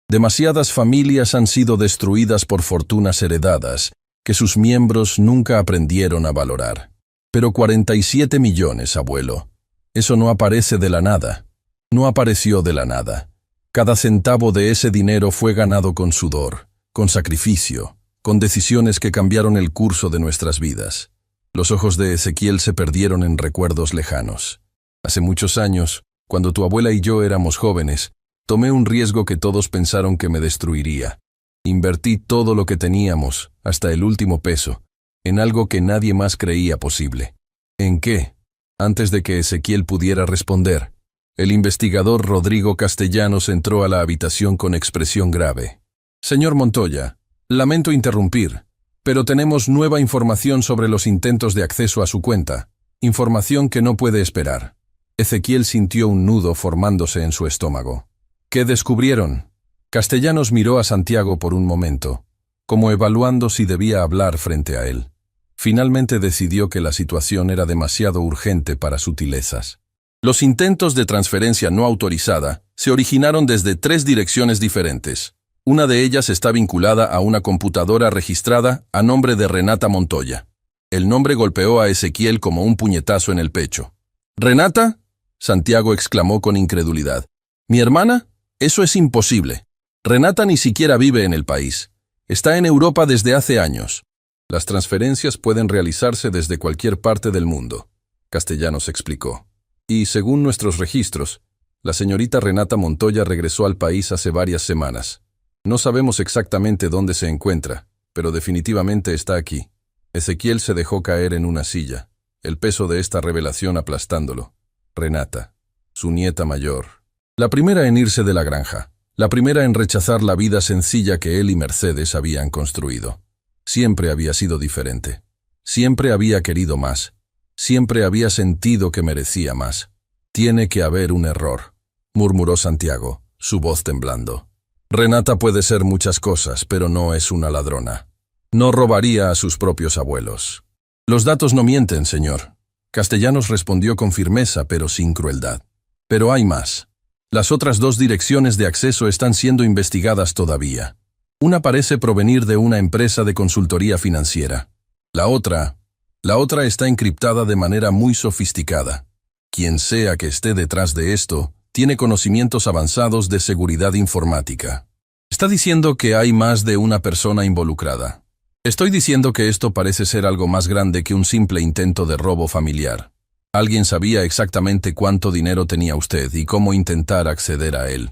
Demasiadas familias han sido destruidas por fortunas heredadas que sus miembros nunca aprendieron a valorar. Pero 47 millones, abuelo. Eso no aparece de la nada. No apareció de la nada. Cada centavo de ese dinero fue ganado con sudor, con sacrificio, con decisiones que cambiaron el curso de nuestras vidas». Los ojos de Ezequiel se perdieron en recuerdos lejanos. «Hace muchos años, cuando tu abuela y yo éramos jóvenes, tomé un riesgo que todos pensaron que me destruiría. Invertí todo lo que teníamos, hasta el último peso, en algo que nadie más creía posible». «¿En qué?». Antes de que Ezequiel pudiera responder, el investigador Rodrigo Castellanos entró a la habitación con expresión grave. «Señor Montoya, lamento interrumpir, pero tenemos nueva información sobre los intentos de acceso a su cuenta, información que no puede esperar». Ezequiel sintió un nudo formándose en su estómago. «¿Qué descubrieron?». Castellanos miró a Santiago por un momento. como evaluando si debía hablar frente a él. Finalmente decidió que la situación era demasiado urgente para sutilezas. Los intentos de transferencia no autorizada se originaron desde 3 direcciones diferentes. Una de ellas está vinculada a una computadora registrada a nombre de Renata Montoya. El nombre golpeó a Ezequiel como un puñetazo en el pecho. ¿Renata?, Santiago exclamó con incredulidad. ¿Mi hermana? Eso es imposible. Renata ni siquiera vive en el país. Está en Europa desde hace años. Las transferencias pueden realizarse desde cualquier parte del mundo, Castellanos explicó. Y, según nuestros registros, la señorita Renata Montoya regresó al país hace varias semanas. No sabemos exactamente dónde se encuentra, pero definitivamente está aquí. Ezequiel se dejó caer en una silla, el peso de esta revelación aplastándolo. Renata, su nieta mayor. La primera en irse de la granja, la primera en rechazar la vida sencilla que él y Mercedes habían construido. Siempre había sido diferente. Siempre había querido más. Siempre había sentido que merecía más. Tiene que haber un error, murmuró Santiago, su voz temblando. Renata puede ser muchas cosas, pero no es una ladrona. No robaría a sus propios abuelos. Los datos no mienten, señor. Castellanos respondió con firmeza, pero sin crueldad. Pero hay más. Las otras 2 direcciones de acceso están siendo investigadas todavía. Una parece provenir de una empresa de consultoría financiera. La otra está encriptada de manera muy sofisticada. Quien sea que esté detrás de esto, tiene conocimientos avanzados de seguridad informática. Está diciendo que hay más de una persona involucrada. Estoy diciendo que esto parece ser algo más grande que un simple intento de robo familiar. Alguien sabía exactamente cuánto dinero tenía usted y cómo intentar acceder a él.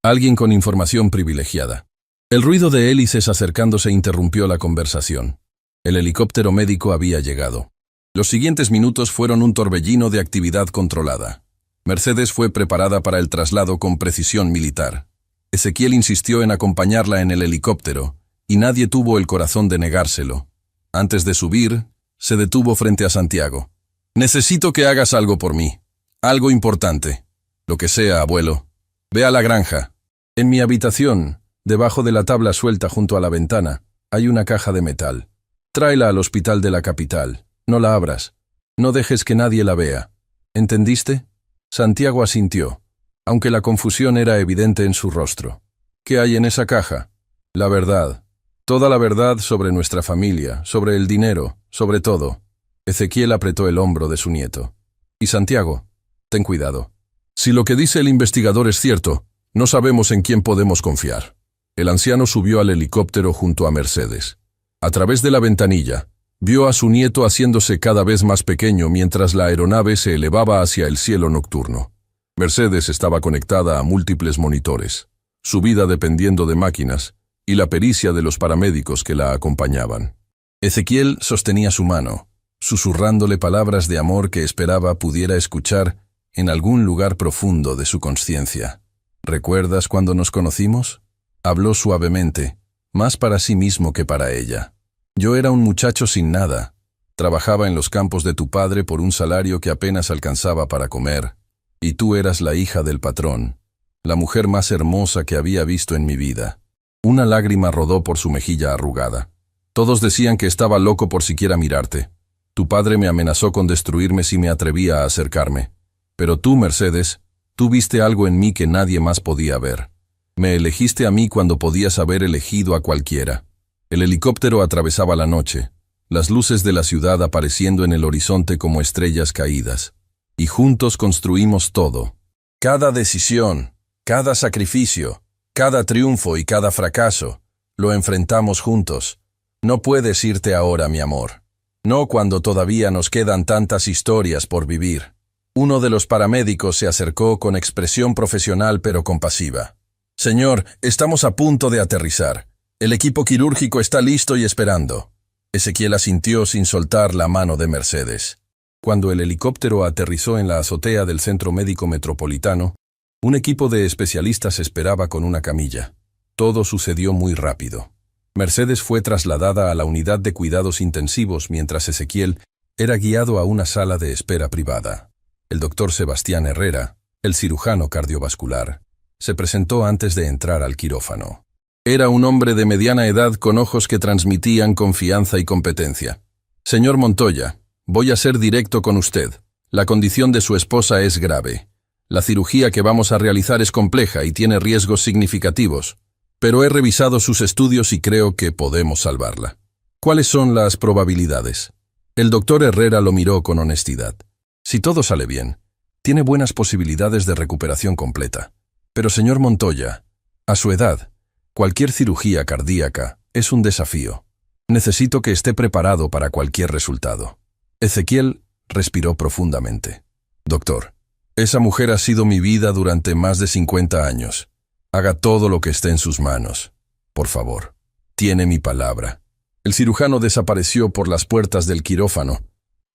Alguien con información privilegiada. El ruido de hélices acercándose interrumpió la conversación. El helicóptero médico había llegado. Los siguientes minutos fueron un torbellino de actividad controlada. Mercedes fue preparada para el traslado con precisión militar. Ezequiel insistió en acompañarla en el helicóptero, y nadie tuvo el corazón de negárselo. Antes de subir, se detuvo frente a Santiago. «Necesito que hagas algo por mí. Algo importante. Lo que sea, abuelo. Ve a la granja. En mi habitación, debajo de la tabla suelta junto a la ventana, hay una caja de metal. Tráela al hospital de la capital. No la abras. No dejes que nadie la vea. ¿Entendiste?» Santiago asintió, aunque la confusión era evidente en su rostro. «¿Qué hay en esa caja?» «La verdad. Toda la verdad sobre nuestra familia, sobre el dinero, sobre todo». Ezequiel apretó el hombro de su nieto. «Y Santiago, ten cuidado. Si lo que dice el investigador es cierto, no sabemos en quién podemos confiar». El anciano subió al helicóptero junto a Mercedes. A través de la ventanilla, vio a su nieto haciéndose cada vez más pequeño mientras la aeronave se elevaba hacia el cielo nocturno. Mercedes estaba conectada a múltiples monitores, su vida dependiendo de máquinas y la pericia de los paramédicos que la acompañaban. Ezequiel sostenía su mano, susurrándole palabras de amor que esperaba pudiera escuchar en algún lugar profundo de su conciencia. «¿Recuerdas cuando nos conocimos?», habló suavemente, más para sí mismo que para ella. «Yo era un muchacho sin nada. Trabajaba en los campos de tu padre por un salario que apenas alcanzaba para comer, y tú eras la hija del patrón, la mujer más hermosa que había visto en mi vida». Una lágrima rodó por su mejilla arrugada. «Todos decían que estaba loco por siquiera mirarte. Tu padre me amenazó con destruirme si me atrevía a acercarme. Pero tú, Mercedes, tú viste algo en mí que nadie más podía ver. Me elegiste a mí cuando podías haber elegido a cualquiera». El helicóptero atravesaba la noche, las luces de la ciudad apareciendo en el horizonte como estrellas caídas. Y juntos construimos todo. Cada decisión, cada sacrificio, cada triunfo y cada fracaso, lo enfrentamos juntos. No puedes irte ahora, mi amor. No cuando todavía nos quedan tantas historias por vivir. Uno de los paramédicos se acercó con expresión profesional pero compasiva. «Señor, estamos a punto de aterrizar. El equipo quirúrgico está listo y esperando». Ezequiel asintió sin soltar la mano de Mercedes. Cuando el helicóptero aterrizó en la azotea del Centro Médico Metropolitano, un equipo de especialistas esperaba con una camilla. Todo sucedió muy rápido. Mercedes fue trasladada a la unidad de cuidados intensivos mientras Ezequiel era guiado a una sala de espera privada. El doctor Sebastián Herrera, el cirujano cardiovascular, se presentó antes de entrar al quirófano. Era un hombre de mediana edad con ojos que transmitían confianza y competencia. Señor Montoya, voy a ser directo con usted. La condición de su esposa es grave. La cirugía que vamos a realizar es compleja y tiene riesgos significativos, pero he revisado sus estudios y creo que podemos salvarla. ¿Cuáles son las probabilidades? El doctor Herrera lo miró con honestidad. Si todo sale bien, tiene buenas posibilidades de recuperación completa. Pero señor Montoya, a su edad, cualquier cirugía cardíaca es un desafío. Necesito que esté preparado para cualquier resultado. Ezequiel respiró profundamente. Doctor, esa mujer ha sido mi vida durante más de 50 años. Haga todo lo que esté en sus manos. Por favor, tiene mi palabra. El cirujano desapareció por las puertas del quirófano,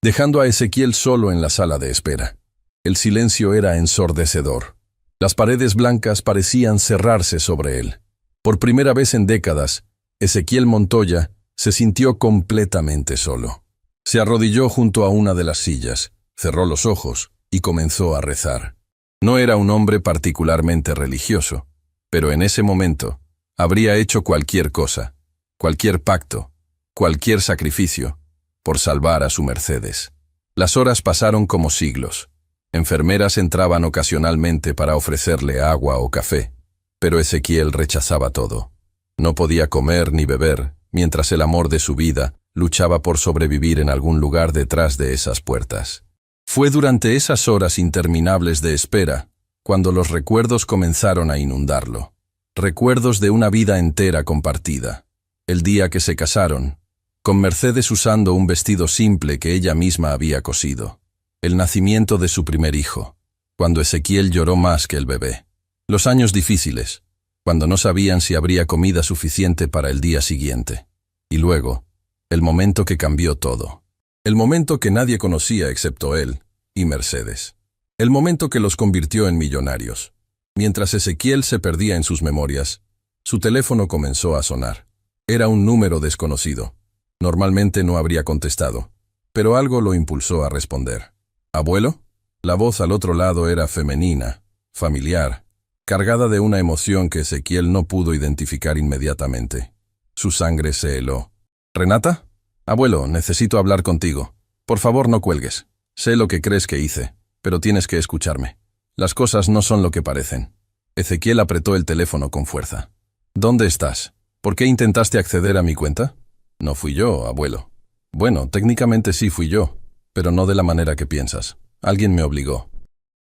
dejando a Ezequiel solo en la sala de espera. El silencio era ensordecedor. Las paredes blancas parecían cerrarse sobre él. Por primera vez en décadas, Ezequiel Montoya se sintió completamente solo. Se arrodilló junto a una de las sillas, cerró los ojos y comenzó a rezar. No era un hombre particularmente religioso, pero en ese momento habría hecho cualquier cosa, cualquier pacto, cualquier sacrificio, por salvar a su Mercedes. Las horas pasaron como siglos. Enfermeras entraban ocasionalmente para ofrecerle agua o café, pero Ezequiel rechazaba todo. No podía comer ni beber, mientras el amor de su vida luchaba por sobrevivir en algún lugar detrás de esas puertas. Fue durante esas horas interminables de espera cuando los recuerdos comenzaron a inundarlo. Recuerdos de una vida entera compartida. El día que se casaron, con Mercedes usando un vestido simple que ella misma había cosido. El nacimiento de su primer hijo, cuando Ezequiel lloró más que el bebé. Los años difíciles, cuando no sabían si habría comida suficiente para el día siguiente. Y luego, el momento que cambió todo. El momento que nadie conocía excepto él y Mercedes. El momento que los convirtió en millonarios. Mientras Ezequiel se perdía en sus memorias, su teléfono comenzó a sonar. Era un número desconocido. Normalmente no habría contestado, pero algo lo impulsó a responder. ¿Abuelo? La voz al otro lado era femenina, familiar, cargada de una emoción que Ezequiel no pudo identificar inmediatamente. Su sangre se heló. ¿Renata? Abuelo, necesito hablar contigo. Por favor, no cuelgues. Sé lo que crees que hice, pero tienes que escucharme. Las cosas no son lo que parecen. Ezequiel apretó el teléfono con fuerza. ¿Dónde estás? ¿Por qué intentaste acceder a mi cuenta? No fui yo, abuelo. Bueno, técnicamente sí fui yo, pero no de la manera que piensas. Alguien me obligó.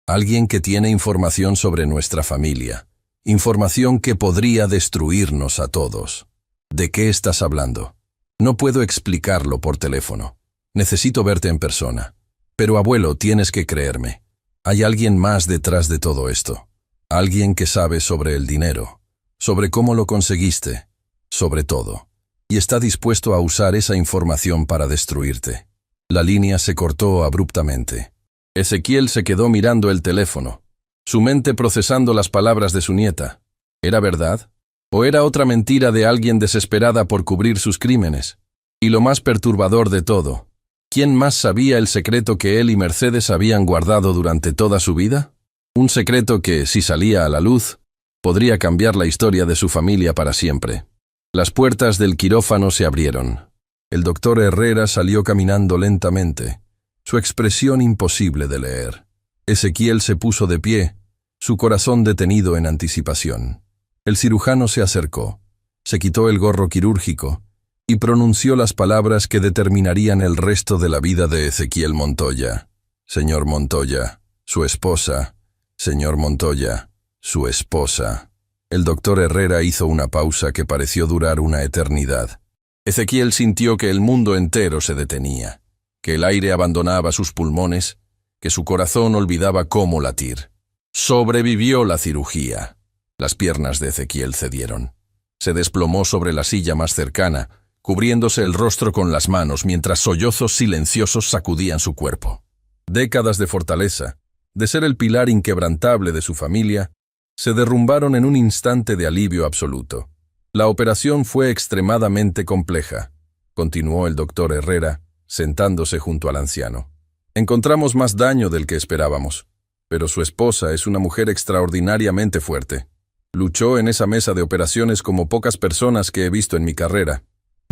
Alguien que tiene información sobre nuestra familia. Información que podría destruirnos a todos. ¿De qué estás hablando? No puedo explicarlo por teléfono. Necesito verte en persona. Pero abuelo, tienes que creerme. Hay alguien más detrás de todo esto. Alguien que sabe sobre el dinero, sobre cómo lo conseguiste, sobre todo. Y está dispuesto a usar esa información para destruirte. La línea se cortó abruptamente. Ezequiel se quedó mirando el teléfono, su mente procesando las palabras de su nieta. ¿Era verdad? ¿O era otra mentira de alguien desesperada por cubrir sus crímenes? Y lo más perturbador de todo, ¿quién más sabía el secreto que él y Mercedes habían guardado durante toda su vida? Un secreto que, si salía a la luz, podría cambiar la historia de su familia para siempre. Las puertas del quirófano se abrieron. El doctor Herrera salió caminando lentamente, su expresión imposible de leer. Ezequiel se puso de pie, su corazón detenido en anticipación. El cirujano se acercó, se quitó el gorro quirúrgico y pronunció las palabras que determinarían el resto de la vida de Ezequiel Montoya. Señor Montoya, su esposa. Señor Montoya, su esposa. El doctor Herrera hizo una pausa que pareció durar una eternidad. Ezequiel sintió que el mundo entero se detenía, que el aire abandonaba sus pulmones, que su corazón olvidaba cómo latir. Sobrevivió la cirugía. Las piernas de Ezequiel cedieron. Se desplomó sobre la silla más cercana, cubriéndose el rostro con las manos mientras sollozos silenciosos sacudían su cuerpo. Décadas de fortaleza, de ser el pilar inquebrantable de su familia, se derrumbaron en un instante de alivio absoluto. La operación fue extremadamente compleja, continuó el doctor Herrera, sentándose junto al anciano. Encontramos más daño del que esperábamos, pero su esposa es una mujer extraordinariamente fuerte. Luchó en esa mesa de operaciones como pocas personas que he visto en mi carrera.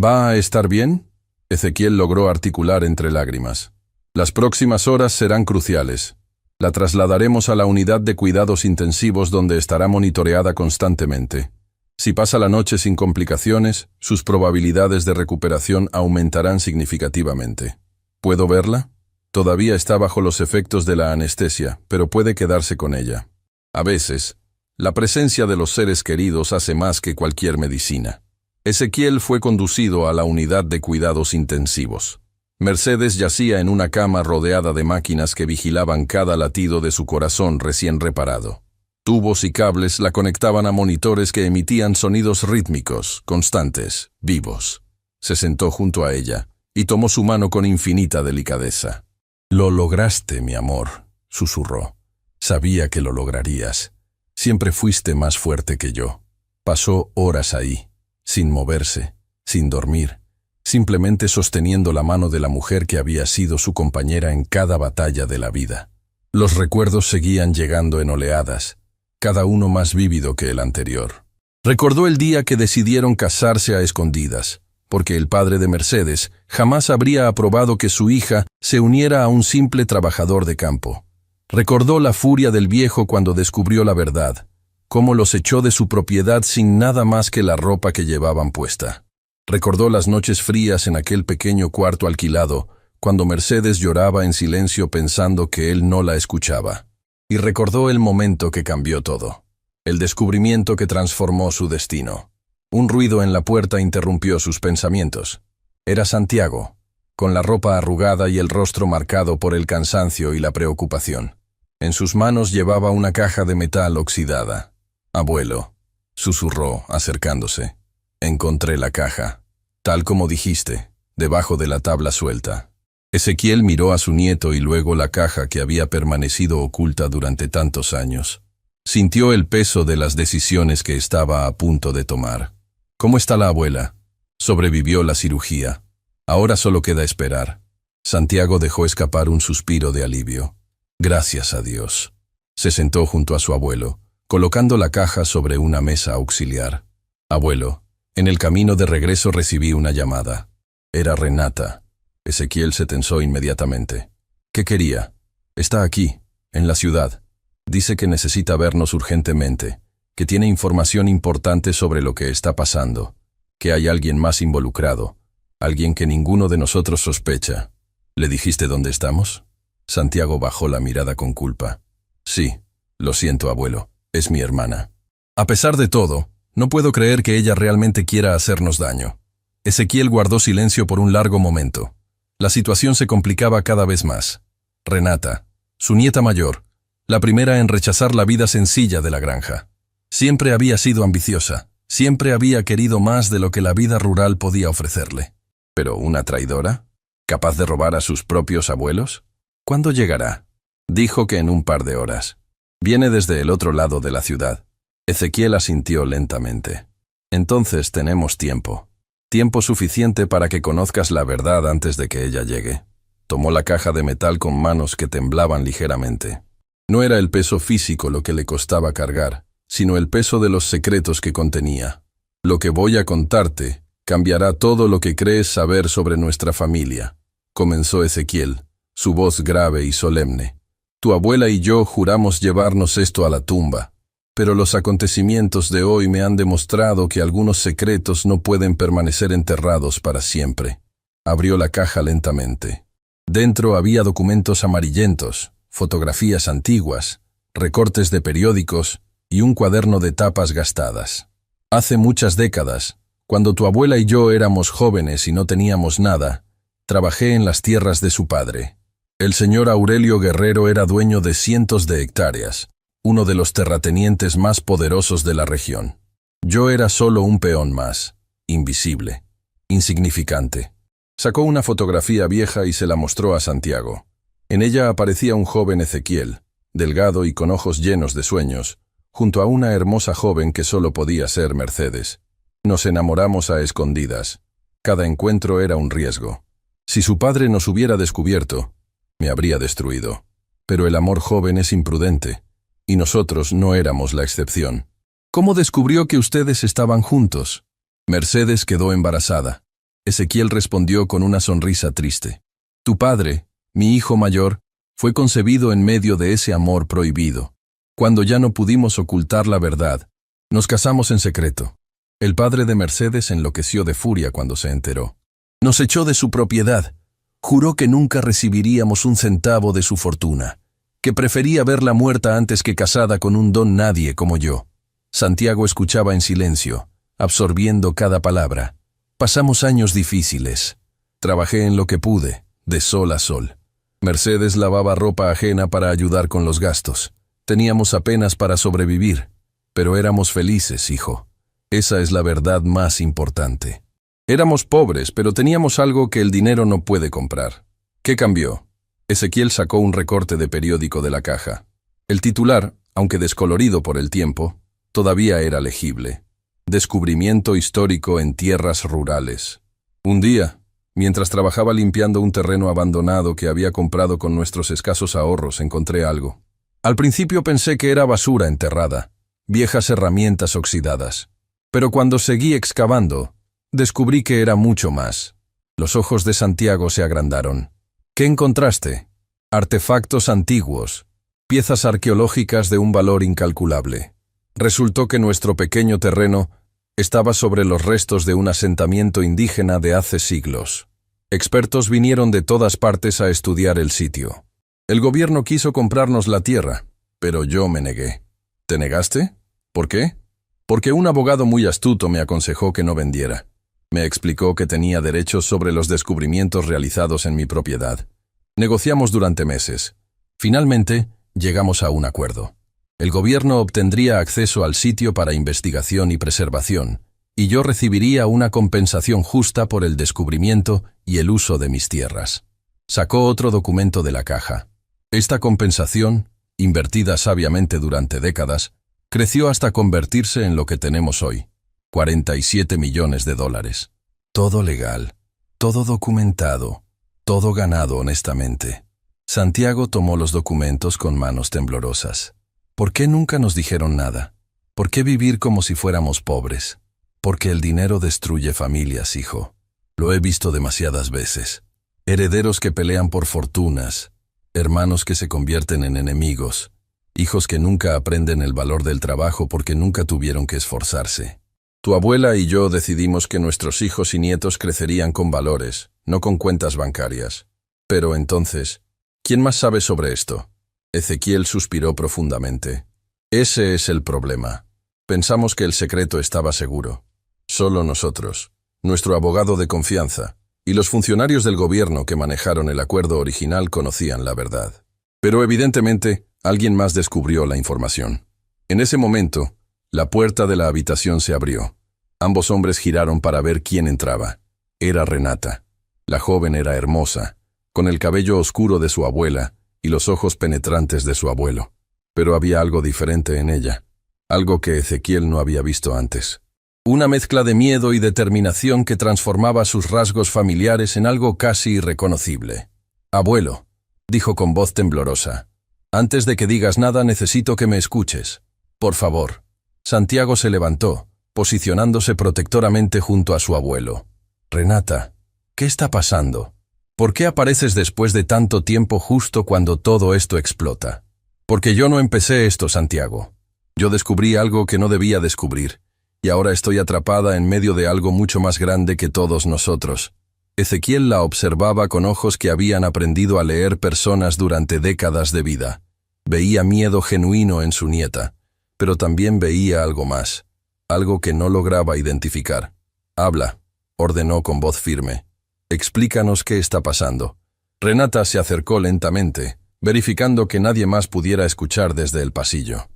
¿Va a estar bien? Ezequiel logró articular entre lágrimas. Las próximas horas serán cruciales. La trasladaremos a la unidad de cuidados intensivos donde estará monitoreada constantemente. Si pasa la noche sin complicaciones, sus probabilidades de recuperación aumentarán significativamente. ¿Puedo verla? Todavía está bajo los efectos de la anestesia, pero puede quedarse con ella. A veces, la presencia de los seres queridos hace más que cualquier medicina. Ezequiel fue conducido a la unidad de cuidados intensivos. Mercedes yacía en una cama rodeada de máquinas que vigilaban cada latido de su corazón recién reparado. Tubos y cables la conectaban a monitores que emitían sonidos rítmicos, constantes, vivos. Se sentó junto a ella y tomó su mano con infinita delicadeza. «Lo lograste, mi amor», susurró. «Sabía que lo lograrías. Siempre fuiste más fuerte que yo». Pasó horas ahí, sin moverse, sin dormir, simplemente sosteniendo la mano de la mujer que había sido su compañera en cada batalla de la vida. Los recuerdos seguían llegando en oleadas, cada uno más vívido que el anterior. Recordó el día que decidieron casarse a escondidas, porque el padre de Mercedes jamás habría aprobado que su hija se uniera a un simple trabajador de campo. Recordó la furia del viejo cuando descubrió la verdad, cómo los echó de su propiedad sin nada más que la ropa que llevaban puesta. Recordó las noches frías en aquel pequeño cuarto alquilado, cuando Mercedes lloraba en silencio pensando que él no la escuchaba. Y recordó el momento que cambió todo, el descubrimiento que transformó su destino. Un ruido en la puerta interrumpió sus pensamientos. Era Santiago, con la ropa arrugada y el rostro marcado por el cansancio y la preocupación. En sus manos llevaba una caja de metal oxidada. «Abuelo», susurró, acercándose. «Encontré la caja, tal como dijiste, debajo de la tabla suelta». Ezequiel miró a su nieto y luego la caja que había permanecido oculta durante tantos años. Sintió el peso de las decisiones que estaba a punto de tomar. «¿Cómo está la abuela?» «Sobrevivió la cirugía. Ahora solo queda esperar». Santiago dejó escapar un suspiro de alivio. «Gracias a Dios». Se sentó junto a su abuelo, colocando la caja sobre una mesa auxiliar. «Abuelo, en el camino de regreso recibí una llamada. Era Renata». Ezequiel se tensó inmediatamente. «¿Qué quería?» «Está aquí, en la ciudad. Dice que necesita vernos urgentemente, que tiene información importante sobre lo que está pasando, que hay alguien más involucrado, alguien que ninguno de nosotros sospecha». «¿Le dijiste dónde estamos?» Santiago bajó la mirada con culpa. «Sí, lo siento, abuelo, es mi hermana». «A pesar de todo, no puedo creer que ella realmente quiera hacernos daño». Ezequiel guardó silencio por un largo momento. La situación se complicaba cada vez más. Renata, su nieta mayor, la primera en rechazar la vida sencilla de la granja. Siempre había sido ambiciosa, siempre había querido más de lo que la vida rural podía ofrecerle. ¿Pero una traidora? ¿Capaz de robar a sus propios abuelos? ¿Cuándo llegará? Dijo que en un par de horas. Viene desde el otro lado de la ciudad. Ezequiel asintió lentamente. Entonces tenemos tiempo. Tiempo suficiente para que conozcas la verdad antes de que ella llegue. Tomó la caja de metal con manos que temblaban ligeramente. No era el peso físico lo que le costaba cargar, sino el peso de los secretos que contenía. «Lo que voy a contarte cambiará todo lo que crees saber sobre nuestra familia», comenzó Ezequiel, su voz grave y solemne. «Tu abuela y yo juramos llevarnos esto a la tumba, pero los acontecimientos de hoy me han demostrado que algunos secretos no pueden permanecer enterrados para siempre». Abrió la caja lentamente. Dentro había documentos amarillentos, fotografías antiguas, recortes de periódicos y un cuaderno de tapas gastadas. «Hace muchas décadas, cuando tu abuela y yo éramos jóvenes y no teníamos nada, trabajé en las tierras de su padre. El señor Aurelio Guerrero era dueño de cientos de hectáreas, uno de los terratenientes más poderosos de la región. Yo era solo un peón más, invisible, insignificante». Sacó una fotografía vieja y se la mostró a Santiago. En ella aparecía un joven Ezequiel, delgado y con ojos llenos de sueños, junto a una hermosa joven que solo podía ser Mercedes. Nos enamoramos a escondidas. Cada encuentro era un riesgo. Si su padre nos hubiera descubierto, me habría destruido. Pero el amor joven es imprudente, y nosotros no éramos la excepción. ¿Cómo descubrió que ustedes estaban juntos? Mercedes quedó embarazada. Ezequiel respondió con una sonrisa triste. Tu padre, mi hijo mayor, fue concebido en medio de ese amor prohibido. Cuando ya no pudimos ocultar la verdad, nos casamos en secreto. El padre de Mercedes enloqueció de furia cuando se enteró. Nos echó de su propiedad. Juró que nunca recibiríamos un centavo de su fortuna, que prefería verla muerta antes que casada con un don nadie como yo. Santiago escuchaba en silencio, absorbiendo cada palabra. Pasamos años difíciles. Trabajé en lo que pude, de sol a sol. Mercedes lavaba ropa ajena para ayudar con los gastos. Teníamos apenas para sobrevivir, pero éramos felices, hijo. Esa es la verdad más importante. Éramos pobres, pero teníamos algo que el dinero no puede comprar. ¿Qué cambió? Ezequiel sacó un recorte de periódico de la caja. El titular, aunque descolorido por el tiempo, todavía era legible. Descubrimiento histórico en tierras rurales. Un día, mientras trabajaba limpiando un terreno abandonado que había comprado con nuestros escasos ahorros, encontré algo. Al principio pensé que era basura enterrada, viejas herramientas oxidadas. Pero cuando seguí excavando, descubrí que era mucho más. Los ojos de Santiago se agrandaron. ¿Qué encontraste? Artefactos antiguos, piezas arqueológicas de un valor incalculable. Resultó que nuestro pequeño terreno estaba sobre los restos de un asentamiento indígena de hace siglos. Expertos vinieron de todas partes a estudiar el sitio. El gobierno quiso comprarnos la tierra, pero yo me negué. ¿Te negaste? ¿Por qué? Porque un abogado muy astuto me aconsejó que no vendiera. Me explicó que tenía derechos sobre los descubrimientos realizados en mi propiedad. Negociamos durante meses. Finalmente, llegamos a un acuerdo. El gobierno obtendría acceso al sitio para investigación y preservación, y yo recibiría una compensación justa por el descubrimiento y el uso de mis tierras. Sacó otro documento de la caja. Esta compensación, invertida sabiamente durante décadas, creció hasta convertirse en lo que tenemos hoy, 47 millones de dólares. Todo legal, todo documentado, todo ganado honestamente. Santiago tomó los documentos con manos temblorosas. ¿Por qué nunca nos dijeron nada? ¿Por qué vivir como si fuéramos pobres? Porque el dinero destruye familias, hijo. Lo he visto demasiadas veces. Herederos que pelean por fortunas, hermanos que se convierten en enemigos, hijos que nunca aprenden el valor del trabajo porque nunca tuvieron que esforzarse. Tu abuela y yo decidimos que nuestros hijos y nietos crecerían con valores, no con cuentas bancarias. Pero entonces, ¿quién más sabe sobre esto? Ezequiel suspiró profundamente. Ese es el problema. Pensamos que el secreto estaba seguro. Solo nosotros, nuestro abogado de confianza, y los funcionarios del gobierno que manejaron el acuerdo original conocían la verdad. Pero evidentemente, alguien más descubrió la información. En ese momento, la puerta de la habitación se abrió. Ambos hombres giraron para ver quién entraba. Era Renata. La joven era hermosa, con el cabello oscuro de su abuela y los ojos penetrantes de su abuelo. Pero había algo diferente en ella, algo que Ezequiel no había visto antes. Una mezcla de miedo y determinación que transformaba sus rasgos familiares en algo casi irreconocible. Abuelo, dijo con voz temblorosa, antes de que digas nada necesito que me escuches. Por favor. Santiago se levantó, posicionándose protectoramente junto a su abuelo. Renata, ¿qué está pasando? ¿Por qué apareces después de tanto tiempo justo cuando todo esto explota? Porque yo no empecé esto, Santiago. Yo descubrí algo que no debía descubrir, y ahora estoy atrapada en medio de algo mucho más grande que todos nosotros. Ezequiel la observaba con ojos que habían aprendido a leer personas durante décadas de vida. Veía miedo genuino en su nieta, pero también veía algo más, algo que no lograba identificar. Habla, ordenó con voz firme. Explícanos qué está pasando. Renata se acercó lentamente, verificando que nadie más pudiera escuchar desde el pasillo.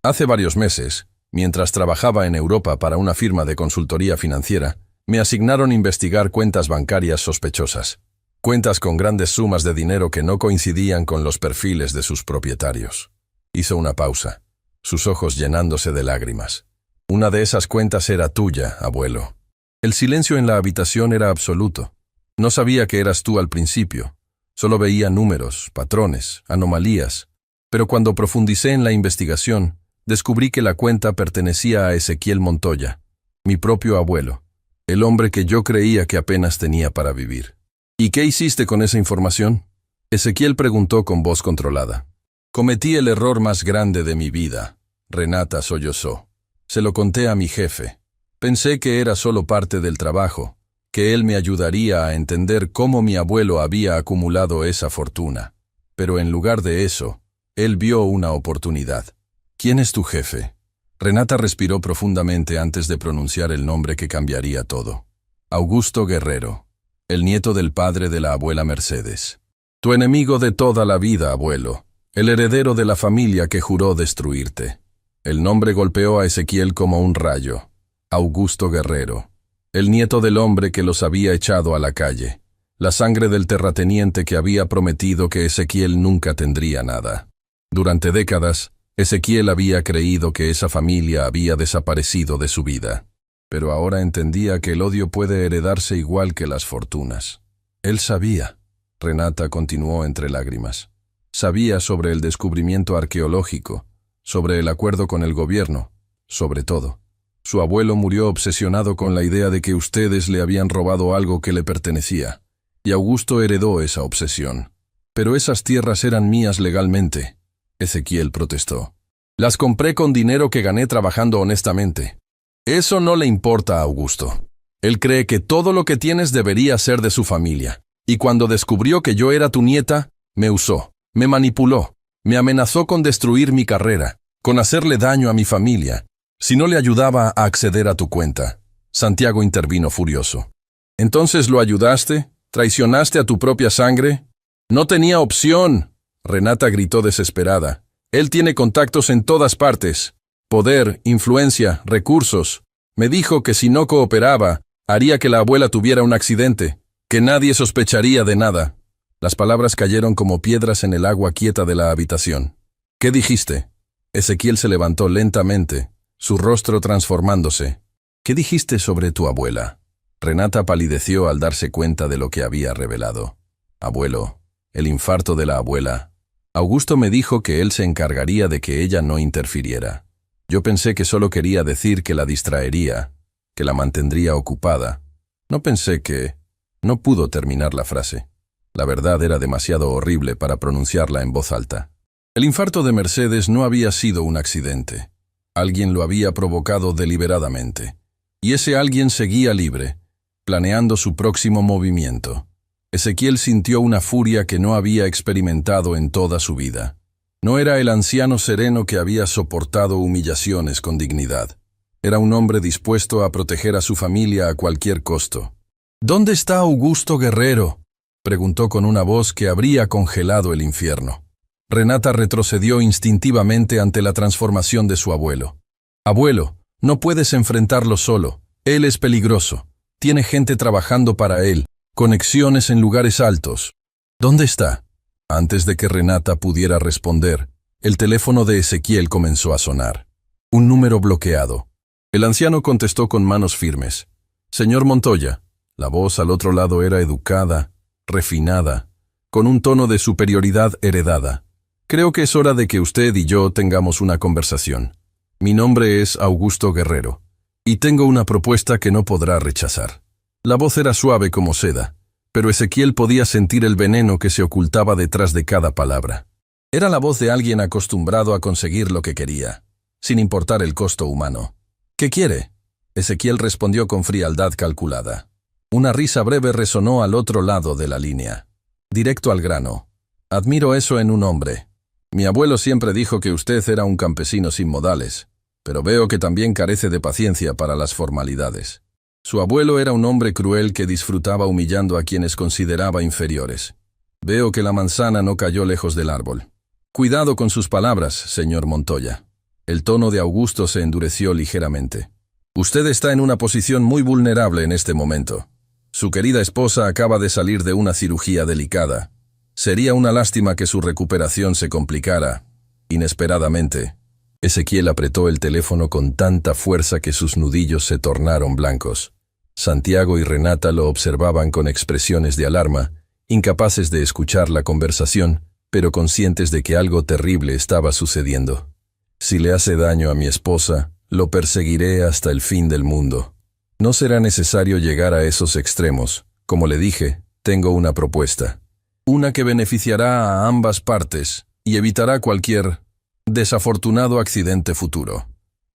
Hace varios meses, mientras trabajaba en Europa para una firma de consultoría financiera, me asignaron investigar cuentas bancarias sospechosas. Cuentas con grandes sumas de dinero que no coincidían con los perfiles de sus propietarios. Hizo una pausa, sus ojos llenándose de lágrimas. Una de esas cuentas era tuya, abuelo. El silencio en la habitación era absoluto. No sabía que eras tú al principio. Solo veía números, patrones, anomalías. Pero cuando profundicé en la investigación, descubrí que la cuenta pertenecía a Ezequiel Montoya, mi propio abuelo, el hombre que yo creía que apenas tenía para vivir. ¿Y qué hiciste con esa información? Ezequiel preguntó con voz controlada. Cometí el error más grande de mi vida. Renata sollozó. Se lo conté a mi jefe. Pensé que era solo parte del trabajo, que él me ayudaría a entender cómo mi abuelo había acumulado esa fortuna. Pero en lugar de eso, él vio una oportunidad. ¿Quién es tu jefe? Renata respiró profundamente antes de pronunciar el nombre que cambiaría todo. Augusto Guerrero, el nieto del padre de la abuela Mercedes. Tu enemigo de toda la vida, abuelo, el heredero de la familia que juró destruirte. El nombre golpeó a Ezequiel como un rayo. Augusto Guerrero, el nieto del hombre que los había echado a la calle, la sangre del terrateniente que había prometido que Ezequiel nunca tendría nada. Durante décadas, Ezequiel había creído que esa familia había desaparecido de su vida, pero ahora entendía que el odio puede heredarse igual que las fortunas. Él sabía, Renata continuó entre lágrimas, sabía sobre el descubrimiento arqueológico, sobre el acuerdo con el gobierno, sobre todo. Su abuelo murió obsesionado con la idea de que ustedes le habían robado algo que le pertenecía, y Augusto heredó esa obsesión. Pero esas tierras eran mías legalmente, Ezequiel protestó. Las compré con dinero que gané trabajando honestamente. Eso no le importa a Augusto. Él cree que todo lo que tienes debería ser de su familia, y cuando descubrió que yo era tu nieta, me usó, me manipuló, me amenazó con destruir mi carrera, con hacerle daño a mi familia, si no le ayudaba a acceder a tu cuenta. Santiago intervino furioso. ¿Entonces lo ayudaste? ¿Traicionaste a tu propia sangre? No tenía opción. Renata gritó desesperada. Él tiene contactos en todas partes. Poder, influencia, recursos. Me dijo que si no cooperaba, haría que la abuela tuviera un accidente, que nadie sospecharía de nada. Las palabras cayeron como piedras en el agua quieta de la habitación. ¿Qué dijiste? Ezequiel se levantó lentamente, su rostro transformándose. ¿Qué dijiste sobre tu abuela? Renata palideció al darse cuenta de lo que había revelado. Abuelo, el infarto de la abuela. Augusto me dijo que él se encargaría de que ella no interfiriera. Yo pensé que solo quería decir que la distraería, que la mantendría ocupada. No pensé que... No pudo terminar la frase. La verdad era demasiado horrible para pronunciarla en voz alta. El infarto de Mercedes no había sido un accidente. Alguien lo había provocado deliberadamente. Y ese alguien seguía libre, planeando su próximo movimiento. Ezequiel sintió una furia que no había experimentado en toda su vida. No era el anciano sereno que había soportado humillaciones con dignidad. Era un hombre dispuesto a proteger a su familia a cualquier costo. ¿Dónde está Augusto Guerrero?, preguntó con una voz que habría congelado el infierno. Renata retrocedió instintivamente ante la transformación de su abuelo. Abuelo, no puedes enfrentarlo solo. Él es peligroso. Tiene gente trabajando para él, conexiones en lugares altos. ¿Dónde está? Antes de que Renata pudiera responder, el teléfono de Ezequiel comenzó a sonar. Un número bloqueado. El anciano contestó con manos firmes. Señor Montoya. La voz al otro lado era educada, refinada, con un tono de superioridad heredada. Creo que es hora de que usted y yo tengamos una conversación. Mi nombre es Augusto Guerrero, y tengo una propuesta que no podrá rechazar. La voz era suave como seda, pero Ezequiel podía sentir el veneno que se ocultaba detrás de cada palabra. Era la voz de alguien acostumbrado a conseguir lo que quería, sin importar el costo humano. ¿Qué quiere? Ezequiel respondió con frialdad calculada. Una risa breve resonó al otro lado de la línea. Directo al grano. Admiro eso en un hombre. Mi abuelo siempre dijo que usted era un campesino sin modales, pero veo que también carece de paciencia para las formalidades. Su abuelo era un hombre cruel que disfrutaba humillando a quienes consideraba inferiores. Veo que la manzana no cayó lejos del árbol. Cuidado con sus palabras, señor Montoya. El tono de Augusto se endureció ligeramente. Usted está en una posición muy vulnerable en este momento. Su querida esposa acaba de salir de una cirugía delicada. Sería una lástima que su recuperación se complicara, inesperadamente. Ezequiel apretó el teléfono con tanta fuerza que sus nudillos se tornaron blancos. Santiago y Renata lo observaban con expresiones de alarma, incapaces de escuchar la conversación, pero conscientes de que algo terrible estaba sucediendo. Si le hace daño a mi esposa, lo perseguiré hasta el fin del mundo. No será necesario llegar a esos extremos. Como le dije, tengo una propuesta. Una que beneficiará a ambas partes y evitará cualquier desafortunado accidente futuro.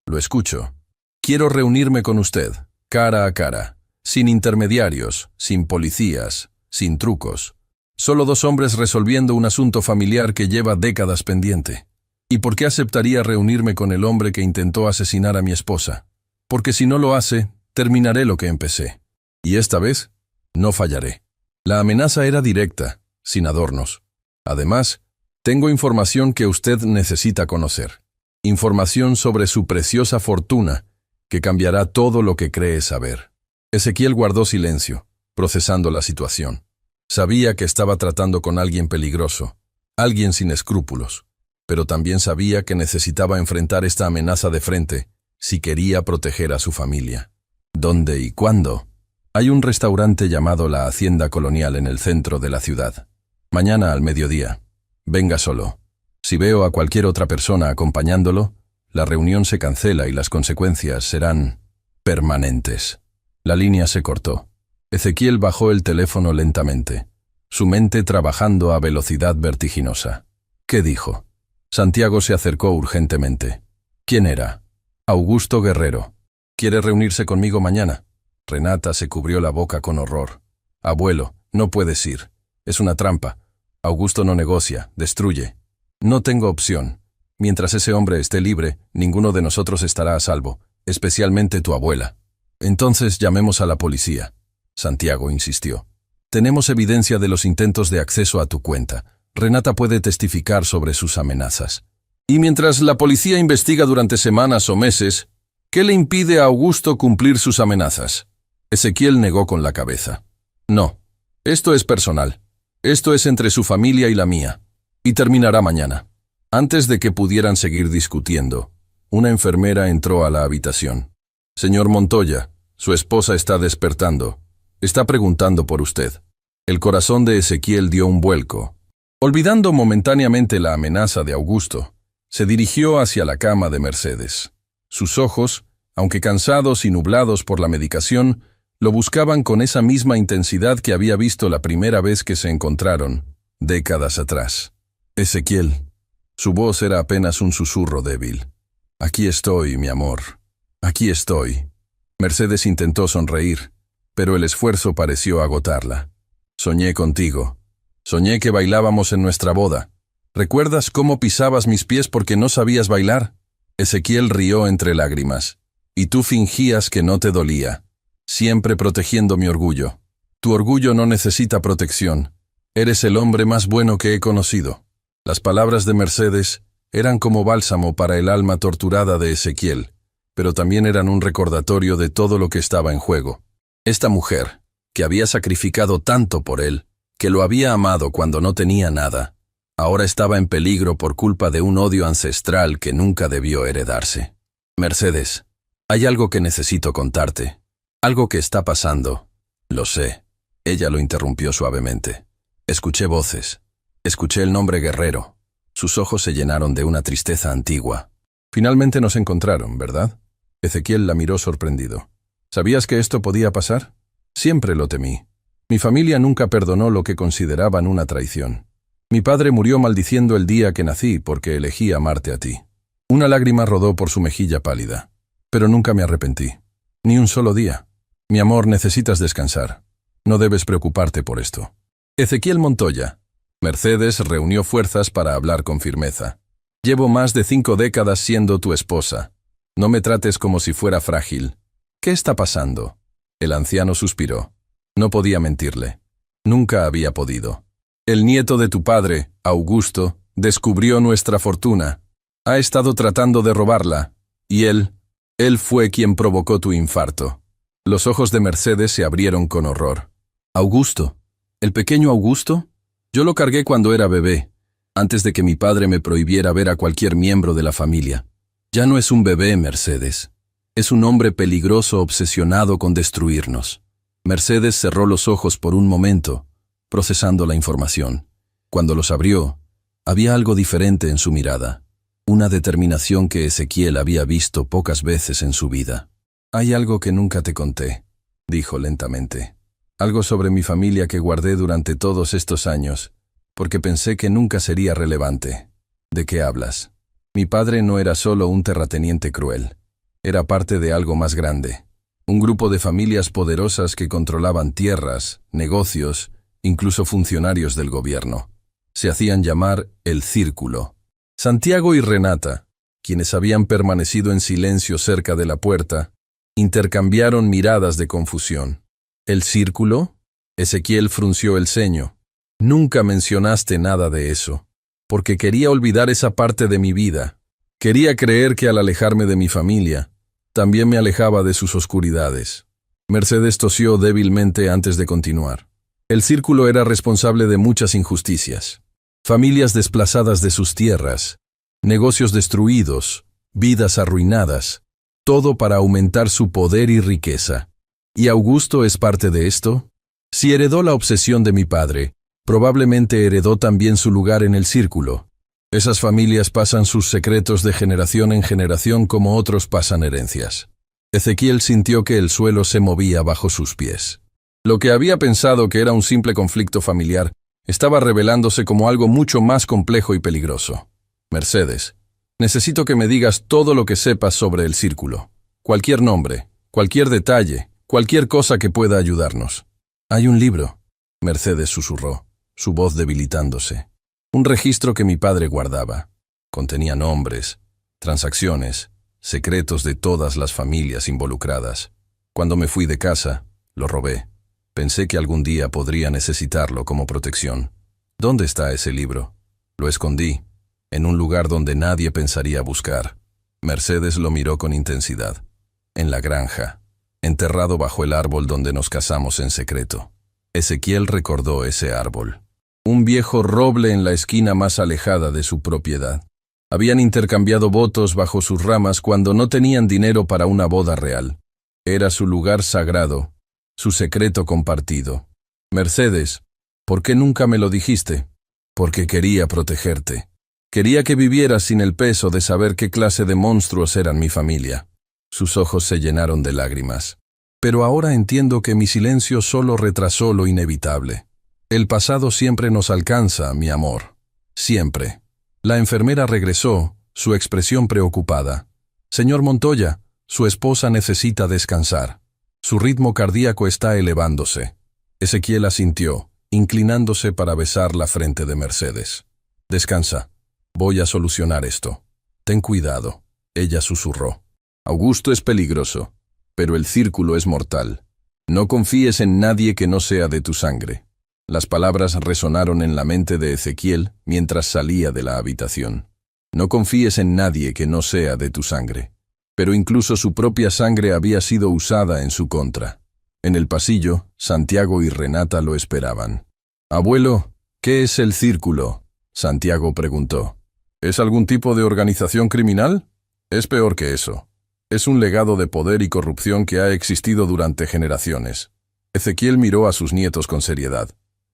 Lo escucho. Quiero reunirme con usted, cara a cara, sin intermediarios, sin policías, sin trucos. Solo dos hombres resolviendo un asunto familiar que lleva décadas pendiente. ¿Y por qué aceptaría reunirme con el hombre que intentó asesinar a mi esposa? Porque si no lo hace, terminaré lo que empecé. Y esta vez, no fallaré. La amenaza era directa, sin adornos. Además, tengo información que usted necesita conocer. Información sobre su preciosa fortuna, que cambiará todo lo que cree saber. Ezequiel guardó silencio, procesando la situación. Sabía que estaba tratando con alguien peligroso, alguien sin escrúpulos, pero también sabía que necesitaba enfrentar esta amenaza de frente si quería proteger a su familia. ¿Dónde y cuándo? Hay un restaurante llamado La Hacienda Colonial en el centro de la ciudad. Mañana al mediodía. Venga solo. Si veo a cualquier otra persona acompañándolo, la reunión se cancela y las consecuencias serán permanentes. La línea se cortó. Ezequiel bajó el teléfono lentamente, su mente trabajando a velocidad vertiginosa. ¿Qué dijo? Santiago se acercó urgentemente. ¿Quién era? Augusto Guerrero. ¿Quiere reunirse conmigo mañana? Renata se cubrió la boca con horror. Abuelo, no puedes ir. Es una trampa. Augusto no negocia, destruye. No tengo opción. Mientras ese hombre esté libre, ninguno de nosotros estará a salvo, especialmente tu abuela. Entonces llamemos a la policía. Santiago insistió. Tenemos evidencia de los intentos de acceso a tu cuenta. Renata puede testificar sobre sus amenazas. Y mientras la policía investiga durante semanas o meses, ¿qué le impide a Augusto cumplir sus amenazas? Ezequiel negó con la cabeza. No, esto es personal. Esto es entre su familia y la mía. Y terminará mañana. Antes de que pudieran seguir discutiendo, una enfermera entró a la habitación. Señor Montoya, su esposa está despertando. Está preguntando por usted. El corazón de Ezequiel dio un vuelco. Olvidando momentáneamente la amenaza de Augusto, se dirigió hacia la cama de Mercedes. Sus ojos, aunque cansados y nublados por la medicación, lo buscaban con esa misma intensidad que había visto la primera vez que se encontraron, décadas atrás. Ezequiel. Su voz era apenas un susurro débil. Aquí estoy, mi amor. Aquí estoy. Mercedes intentó sonreír, pero el esfuerzo pareció agotarla. Soñé contigo. Soñé que bailábamos en nuestra boda. ¿Recuerdas cómo pisabas mis pies porque no sabías bailar? Ezequiel rió entre lágrimas. Y tú fingías que no te dolía, siempre protegiendo mi orgullo. Tu orgullo no necesita protección. Eres el hombre más bueno que he conocido. Las palabras de Mercedes eran como bálsamo para el alma torturada de Ezequiel, pero también eran un recordatorio de todo lo que estaba en juego. Esta mujer, que había sacrificado tanto por él, que lo había amado cuando no tenía nada, ahora estaba en peligro por culpa de un odio ancestral que nunca debió heredarse. Mercedes, hay algo que necesito contarte. Algo que está pasando. Lo sé. Ella lo interrumpió suavemente. Escuché voces. Escuché el nombre Guerrero. Sus ojos se llenaron de una tristeza antigua. Finalmente nos encontraron, ¿verdad? Ezequiel la miró sorprendido. ¿Sabías que esto podía pasar? Siempre lo temí. Mi familia nunca perdonó lo que consideraban una traición. Mi padre murió maldiciendo el día que nací porque elegí amarte a ti. Una lágrima rodó por su mejilla pálida. Pero nunca me arrepentí. Ni un solo día. Mi amor, necesitas descansar. No debes preocuparte por esto. Ezequiel Montoya. Mercedes reunió fuerzas para hablar con firmeza. Llevo más de 5 décadas siendo tu esposa. No me trates como si fuera frágil. ¿Qué está pasando? El anciano suspiró. No podía mentirle. Nunca había podido. El nieto de tu padre, Augusto, descubrió nuestra fortuna. Ha estado tratando de robarla. Y él fue quien provocó tu infarto. Los ojos de Mercedes se abrieron con horror. ¿Augusto? ¿El pequeño Augusto? Yo lo cargué cuando era bebé, antes de que mi padre me prohibiera ver a cualquier miembro de la familia. Ya no es un bebé, Mercedes. Es un hombre peligroso obsesionado con destruirnos. Mercedes cerró los ojos por un momento, procesando la información. Cuando los abrió, había algo diferente en su mirada. una determinación que Ezequiel había visto pocas veces en su vida. «Hay algo que nunca te conté», dijo lentamente. «Algo sobre mi familia que guardé durante todos estos años, porque pensé que nunca sería relevante». «¿De qué hablas?» «Mi padre no era solo un terrateniente cruel. Era parte de algo más grande. Un grupo de familias poderosas que controlaban tierras, negocios, incluso funcionarios del gobierno. Se hacían llamar el Círculo». Santiago y Renata, quienes habían permanecido en silencio cerca de la puerta, intercambiaron miradas de confusión. «¿El Círculo?» Ezequiel frunció el ceño. «Nunca mencionaste nada de eso, porque quería olvidar esa parte de mi vida. Quería creer que al alejarme de mi familia, también me alejaba de sus oscuridades». Mercedes tosió débilmente antes de continuar. «El Círculo era responsable de muchas injusticias. Familias desplazadas de sus tierras, negocios destruidos, vidas arruinadas, todo para aumentar su poder y riqueza. ¿Y Augusto es parte de esto? Si heredó la obsesión de mi padre, probablemente heredó también su lugar en el Círculo. Esas familias pasan sus secretos de generación en generación como otros pasan herencias». Ezequiel sintió que el suelo se movía bajo sus pies. Lo que había pensado que era un simple conflicto familiar estaba revelándose como algo mucho más complejo y peligroso. «Mercedes, necesito que me digas todo lo que sepas sobre el Círculo. Cualquier nombre, cualquier detalle, cualquier cosa que pueda ayudarnos». «Hay un libro», Mercedes susurró, su voz debilitándose. «Un registro que mi padre guardaba. Contenía nombres, transacciones, secretos de todas las familias involucradas. Cuando me fui de casa, lo robé. Pensé que algún día podría necesitarlo como protección. ¿Dónde está ese libro?» «Lo escondí, en un lugar donde nadie pensaría buscar». Mercedes lo miró con intensidad. «En la granja, enterrado bajo el árbol donde nos casamos en secreto». Ezequiel recordó ese árbol. Un viejo roble en la esquina más alejada de su propiedad. Habían intercambiado votos bajo sus ramas cuando no tenían dinero para una boda real. Era su lugar sagrado, su secreto compartido. «Mercedes, ¿por qué nunca me lo dijiste?» «Porque quería protegerte. Quería que vivieras sin el peso de saber qué clase de monstruos eran mi familia». Sus ojos se llenaron de lágrimas. «Pero ahora entiendo que mi silencio solo retrasó lo inevitable. El pasado siempre nos alcanza, mi amor. Siempre». La enfermera regresó, su expresión preocupada. «Señor Montoya, su esposa necesita descansar. Su ritmo cardíaco está elevándose». Ezequiel asintió, inclinándose para besar la frente de Mercedes. «Descansa. Voy a solucionar esto. Ten cuidado», ella susurró. «Augusto es peligroso, pero el Círculo es mortal. No confíes en nadie que no sea de tu sangre». Las palabras resonaron en la mente de Ezequiel mientras salía de la habitación. No confíes en nadie que no sea de tu sangre. Pero incluso su propia sangre había sido usada en su contra. En el pasillo, Santiago y Renata lo esperaban. «Abuelo, ¿qué es el Círculo?», Santiago preguntó. «¿Es algún tipo de organización criminal? Es peor que eso. Es un legado de poder y corrupción que ha existido durante generaciones». Ezequiel miró a sus nietos con seriedad.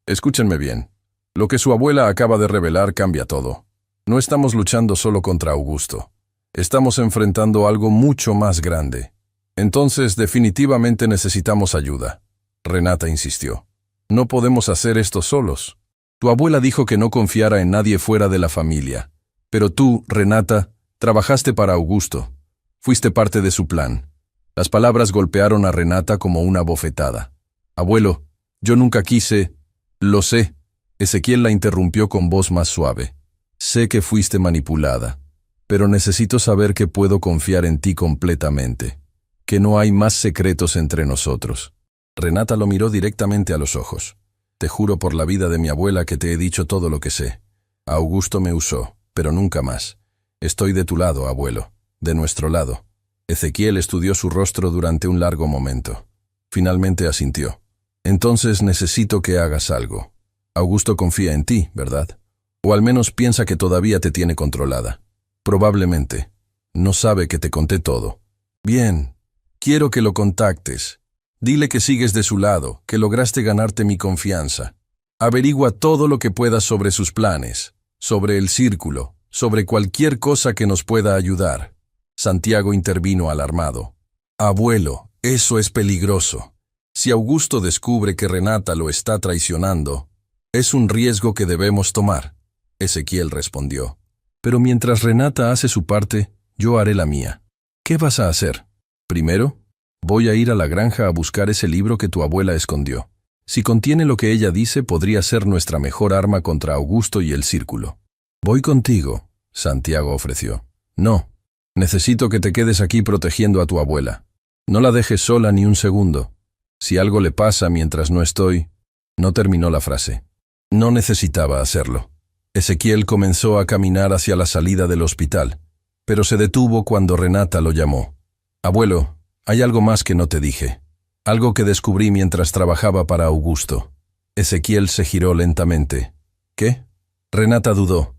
«Escúchenme bien. Lo que su abuela acaba de revelar cambia todo. No estamos luchando solo contra Augusto. Estamos enfrentando algo mucho más grande. Entonces, definitivamente necesitamos ayuda». Renata insistió. «No podemos hacer esto solos. Tu abuela dijo que no confiara en nadie fuera de la familia. Pero tú, Renata, trabajaste para Augusto. Fuiste parte de su plan». Las palabras golpearon a Renata como una bofetada. «Abuelo, yo nunca quise...» «Lo sé», Ezequiel la interrumpió con voz más suave. «Sé que fuiste manipulada, pero necesito saber que puedo confiar en ti completamente, que no hay más secretos entre nosotros». Renata lo miró directamente a los ojos. «Te juro por la vida de mi abuela que te he dicho todo lo que sé. Augusto me usó, pero nunca más. Estoy de tu lado, abuelo, de nuestro lado». Ezequiel estudió su rostro durante un largo momento. Finalmente asintió. «Entonces necesito que hagas algo. Augusto confía en ti, ¿verdad? O al menos piensa que todavía te tiene controlada. Probablemente. No sabe que te conté todo. Bien, quiero que lo contactes. Dile que sigues de su lado, que lograste ganarte mi confianza. Averigua todo lo que puedas sobre sus planes, sobre el Círculo, sobre cualquier cosa que nos pueda ayudar. Santiago intervino alarmado. Abuelo, eso es peligroso. Si Augusto descubre que Renata lo está traicionando, es un riesgo que debemos tomar. Ezequiel respondió. Pero mientras Renata hace su parte, yo haré la mía. ¿Qué vas a hacer? Primero, voy a ir a la granja a buscar ese libro que tu abuela escondió. Si contiene lo que ella dice, podría ser nuestra mejor arma contra Augusto y el círculo. Voy contigo, Santiago ofreció. No, necesito que te quedes aquí protegiendo a tu abuela. No la dejes sola ni un segundo. Si algo le pasa mientras no estoy... No terminó la frase. No necesitaba hacerlo. Ezequiel comenzó a caminar hacia la salida del hospital, pero se detuvo cuando Renata lo llamó. Abuelo, hay algo más que no te dije. Algo que descubrí mientras trabajaba para Augusto. Ezequiel se giró lentamente. ¿Qué? Renata dudó,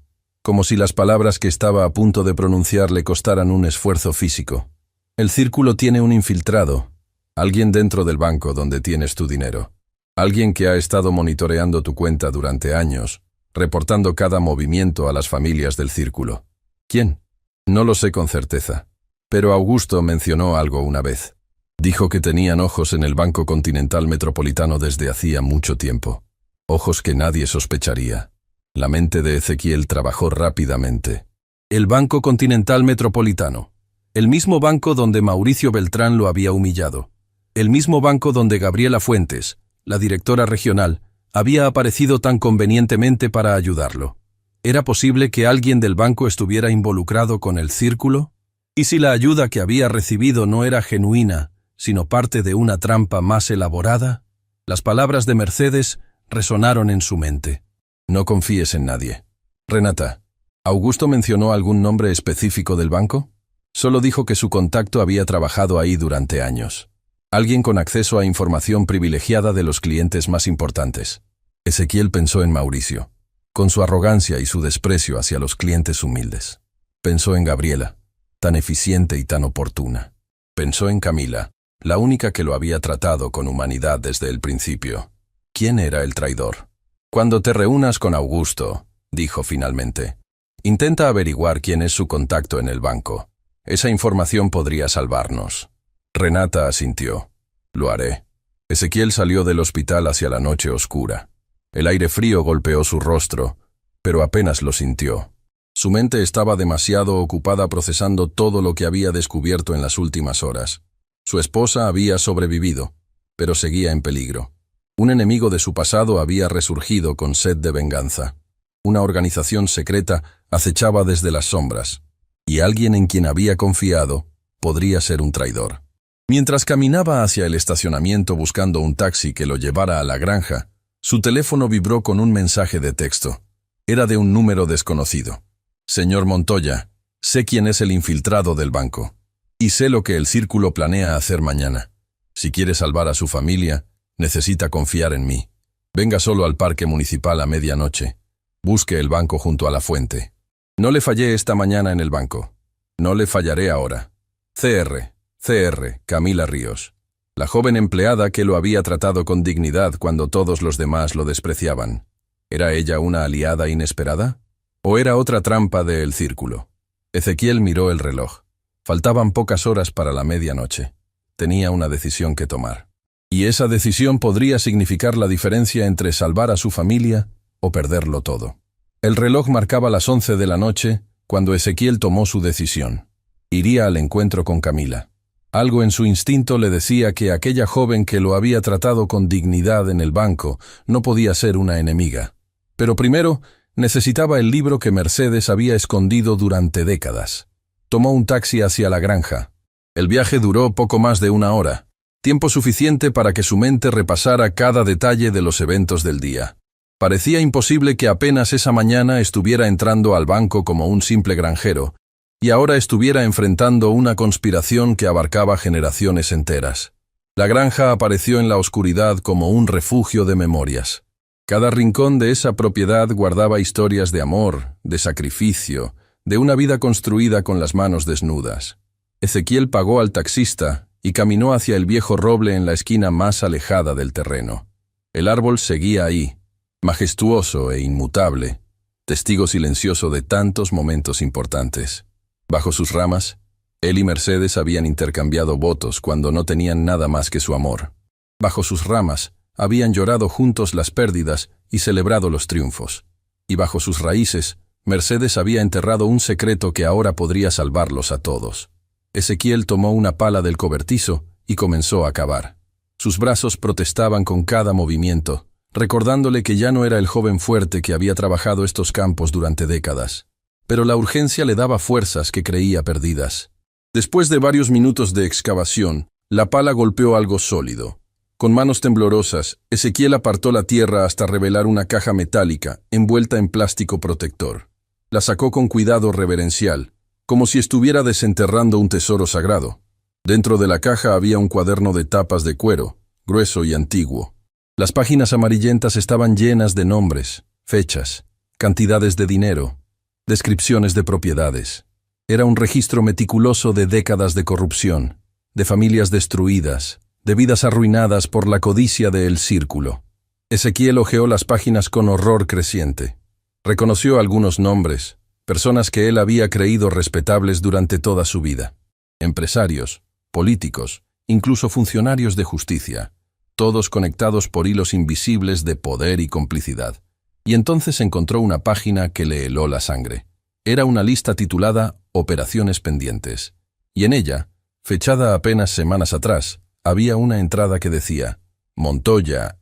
como si las palabras que estaba a punto de pronunciar le costaran un esfuerzo físico. El círculo tiene un infiltrado, alguien dentro del banco donde tienes tu dinero. Alguien que ha estado monitoreando tu cuenta durante años, reportando cada movimiento a las familias del círculo. ¿Quién? No lo sé con certeza. Pero Augusto mencionó algo una vez. Dijo que tenían ojos en el Banco Continental Metropolitano desde hacía mucho tiempo. Ojos que nadie sospecharía. La mente de Ezequiel trabajó rápidamente. El Banco Continental Metropolitano. El mismo banco donde Mauricio Beltrán lo había humillado. El mismo banco donde Gabriela Fuentes, la directora regional, había aparecido tan convenientemente para ayudarlo. ¿Era posible que alguien del banco estuviera involucrado con el círculo? ¿Y si la ayuda que había recibido no era genuina, sino parte de una trampa más elaborada? Las palabras de Mercedes resonaron en su mente. No confíes en nadie. Renata, ¿Augusto mencionó algún nombre específico del banco? Solo dijo que su contacto había trabajado ahí durante años. Alguien con acceso a información privilegiada de los clientes más importantes. Ezequiel pensó en Mauricio, con su arrogancia y su desprecio hacia los clientes humildes. Pensó en Gabriela, tan eficiente y tan oportuna. Pensó en Camila, la única que lo había tratado con humanidad desde el principio. ¿Quién era el traidor? Cuando te reúnas con Augusto, dijo finalmente, intenta averiguar quién es su contacto en el banco. Esa información podría salvarnos. Renata asintió. Lo haré. Ezequiel salió del hospital hacia la noche oscura. El aire frío golpeó su rostro, pero apenas lo sintió. Su mente estaba demasiado ocupada procesando todo lo que había descubierto en las últimas horas. Su esposa había sobrevivido, pero seguía en peligro. Un enemigo de su pasado había resurgido con sed de venganza. Una organización secreta acechaba desde las sombras, y alguien en quien había confiado podría ser un traidor. Mientras caminaba hacia el estacionamiento buscando un taxi que lo llevara a la granja, su teléfono vibró con un mensaje de texto. Era de un número desconocido. Señor Montoya, sé quién es el infiltrado del banco. Y sé lo que el círculo planea hacer mañana. Si quiere salvar a su familia, necesita confiar en mí. Venga solo al parque municipal a medianoche. Busque el banco junto a la fuente. No le fallé esta mañana en el banco. No le fallaré ahora. CR, Camila Ríos. La joven empleada que lo había tratado con dignidad cuando todos los demás lo despreciaban. ¿Era ella una aliada inesperada? ¿O era otra trampa del círculo? Ezequiel miró el reloj. Faltaban pocas horas para la medianoche. Tenía una decisión que tomar. Y esa decisión podría significar la diferencia entre salvar a su familia o perderlo todo. El reloj marcaba las 11 de la noche cuando Ezequiel tomó su decisión. Iría al encuentro con Camila. Algo en su instinto le decía que aquella joven que lo había tratado con dignidad en el banco no podía ser una enemiga. Pero primero necesitaba el libro que Mercedes había escondido durante décadas. Tomó un taxi hacia la granja. El viaje duró poco más de una hora, tiempo suficiente para que su mente repasara cada detalle de los eventos del día. Parecía imposible que apenas esa mañana estuviera entrando al banco como un simple granjero, y ahora estuviera enfrentando una conspiración que abarcaba generaciones enteras. La granja apareció en la oscuridad como un refugio de memorias. Cada rincón de esa propiedad guardaba historias de amor, de sacrificio, de una vida construida con las manos desnudas. Ezequiel pagó al taxista y caminó hacia el viejo roble en la esquina más alejada del terreno. El árbol seguía ahí, majestuoso e inmutable, testigo silencioso de tantos momentos importantes. Bajo sus ramas, él y Mercedes habían intercambiado votos cuando no tenían nada más que su amor. Bajo sus ramas, habían llorado juntos las pérdidas y celebrado los triunfos. Y bajo sus raíces, Mercedes había enterrado un secreto que ahora podría salvarlos a todos. Ezequiel tomó una pala del cobertizo y comenzó a cavar. Sus brazos protestaban con cada movimiento, recordándole que ya no era el joven fuerte que había trabajado estos campos durante décadas. Pero la urgencia le daba fuerzas que creía perdidas. Después de varios minutos de excavación, la pala golpeó algo sólido. Con manos temblorosas, Ezequiel apartó la tierra hasta revelar una caja metálica envuelta en plástico protector. La sacó con cuidado reverencial, como si estuviera desenterrando un tesoro sagrado. Dentro de la caja había un cuaderno de tapas de cuero, grueso y antiguo. Las páginas amarillentas estaban llenas de nombres, fechas, cantidades de dinero, descripciones de propiedades. Era un registro meticuloso de décadas de corrupción, de familias destruidas, de vidas arruinadas por la codicia de El Círculo. Ezequiel hojeó las páginas con horror creciente. Reconoció algunos nombres, personas que él había creído respetables durante toda su vida. Empresarios, políticos, incluso funcionarios de justicia, todos conectados por hilos invisibles de poder y complicidad. Y entonces encontró una página que le heló la sangre. Era una lista titulada Operaciones pendientes, y en ella, fechada apenas semanas atrás, había una entrada que decía: Montoya,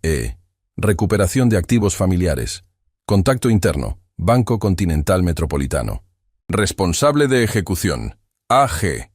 recuperación de activos familiares, contacto interno, Banco Continental Metropolitano. Responsable de ejecución, AG,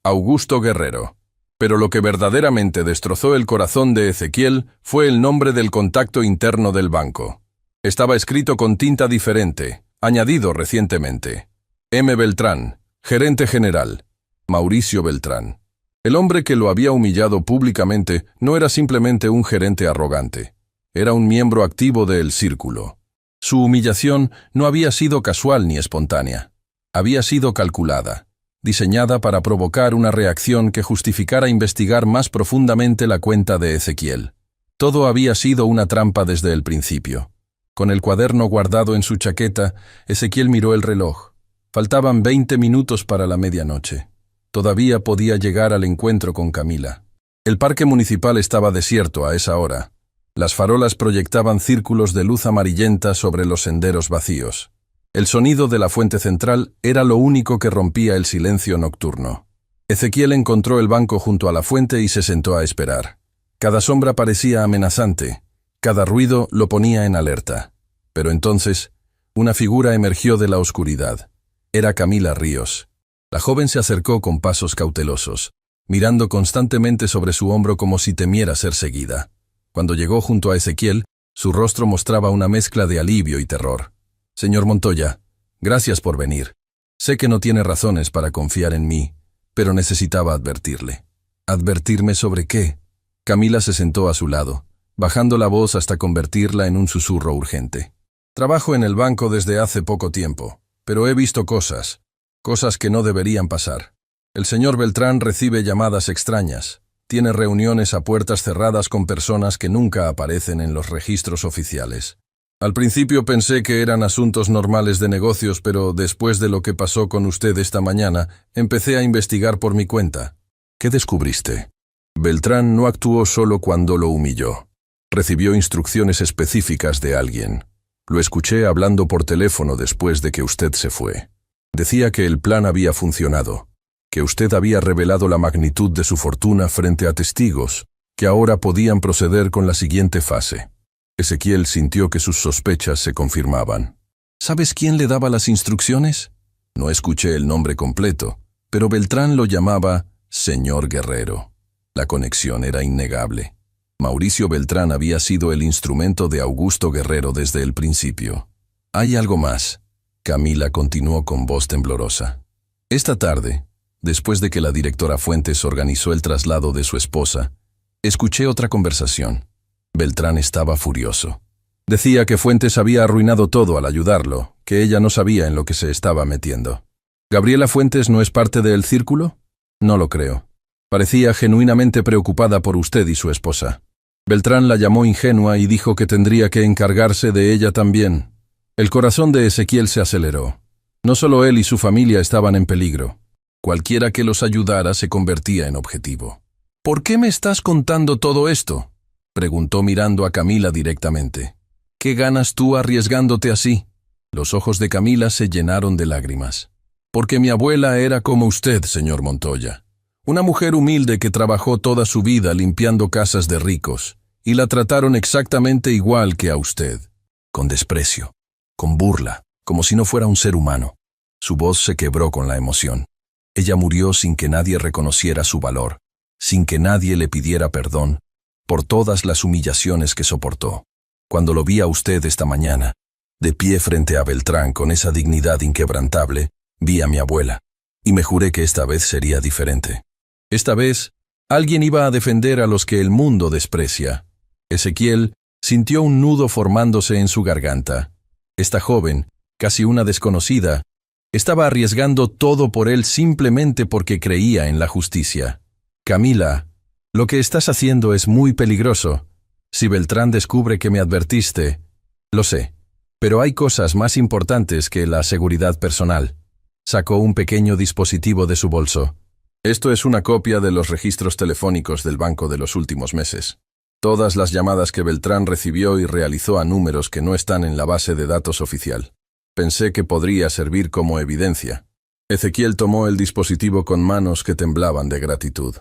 Augusto Guerrero. Pero lo que verdaderamente destrozó el corazón de Ezequiel fue el nombre del contacto interno del banco. Estaba escrito con tinta diferente, añadido recientemente. M. Beltrán, gerente general. Mauricio Beltrán. El hombre que lo había humillado públicamente no era simplemente un gerente arrogante. Era un miembro activo de El Círculo. Su humillación no había sido casual ni espontánea. Había sido calculada, diseñada para provocar una reacción que justificara investigar más profundamente la cuenta de Ezequiel. Todo había sido una trampa desde el principio. Con el cuaderno guardado en su chaqueta, Ezequiel miró el reloj. Faltaban 20 minutos para la medianoche. Todavía podía llegar al encuentro con Camila. El parque municipal estaba desierto a esa hora. Las farolas proyectaban círculos de luz amarillenta sobre los senderos vacíos. El sonido de la fuente central era lo único que rompía el silencio nocturno. Ezequiel encontró el banco junto a la fuente y se sentó a esperar. Cada sombra parecía amenazante, cada ruido lo ponía en alerta. Pero entonces, una figura emergió de la oscuridad. Era Camila Ríos. La joven se acercó con pasos cautelosos, mirando constantemente sobre su hombro como si temiera ser seguida. Cuando llegó junto a Ezequiel, su rostro mostraba una mezcla de alivio y terror. Señor Montoya, gracias por venir. Sé que no tiene razones para confiar en mí, pero necesitaba advertirle. ¿Advertirme sobre qué? Camila se sentó a su lado, bajando la voz hasta convertirla en un susurro urgente. Trabajo en el banco desde hace poco tiempo, pero he visto cosas que no deberían pasar. El señor Beltrán recibe llamadas extrañas, tiene reuniones a puertas cerradas con personas que nunca aparecen en los registros oficiales. Al principio pensé que eran asuntos normales de negocios, pero después de lo que pasó con usted esta mañana, empecé a investigar por mi cuenta. ¿Qué descubriste? Beltrán no actuó solo cuando lo humilló. Recibió instrucciones específicas de alguien. Lo escuché hablando por teléfono después de que usted se fue. Decía que el plan había funcionado, que usted había revelado la magnitud de su fortuna frente a testigos, que ahora podían proceder con la siguiente fase. Ezequiel sintió que sus sospechas se confirmaban. ¿Sabes quién le daba las instrucciones? No escuché el nombre completo, pero Beltrán lo llamaba Señor Guerrero. La conexión era innegable. Mauricio Beltrán había sido el instrumento de Augusto Guerrero desde el principio. Hay algo más. Camila continuó con voz temblorosa. Esta tarde, después de que la directora Fuentes organizó el traslado de su esposa, escuché otra conversación. Beltrán estaba furioso. Decía que Fuentes había arruinado todo al ayudarlo, que ella no sabía en lo que se estaba metiendo. ¿Gabriela Fuentes no es parte de El Círculo? No lo creo. Parecía genuinamente preocupada por usted y su esposa. Beltrán la llamó ingenua y dijo que tendría que encargarse de ella también. El corazón de Ezequiel se aceleró. No solo él y su familia estaban en peligro. Cualquiera que los ayudara se convertía en objetivo. ¿Por qué me estás contando todo esto?, preguntó mirando a Camila directamente. ¿Qué ganas tú arriesgándote así? Los ojos de Camila se llenaron de lágrimas. Porque mi abuela era como usted, señor Montoya. Una mujer humilde que trabajó toda su vida limpiando casas de ricos, y la trataron exactamente igual que a usted. Con desprecio, con burla, como si no fuera un ser humano. Su voz se quebró con la emoción. Ella murió sin que nadie reconociera su valor, sin que nadie le pidiera perdón, por todas las humillaciones que soportó. Cuando lo vi a usted esta mañana, de pie frente a Beltrán con esa dignidad inquebrantable, vi a mi abuela, y me juré que esta vez sería diferente. Esta vez, alguien iba a defender a los que el mundo desprecia. Ezequiel sintió un nudo formándose en su garganta. Esta joven, casi una desconocida, estaba arriesgando todo por él simplemente porque creía en la justicia. Camila, lo que estás haciendo es muy peligroso. Si Beltrán descubre que me advertiste, lo sé, pero hay cosas más importantes que la seguridad personal. Sacó un pequeño dispositivo de su bolso. Esto es una copia de los registros telefónicos del banco de los últimos meses. Todas las llamadas que Beltrán recibió y realizó a números que no están en la base de datos oficial. Pensé que podría servir como evidencia. Ezequiel tomó el dispositivo con manos que temblaban de gratitud.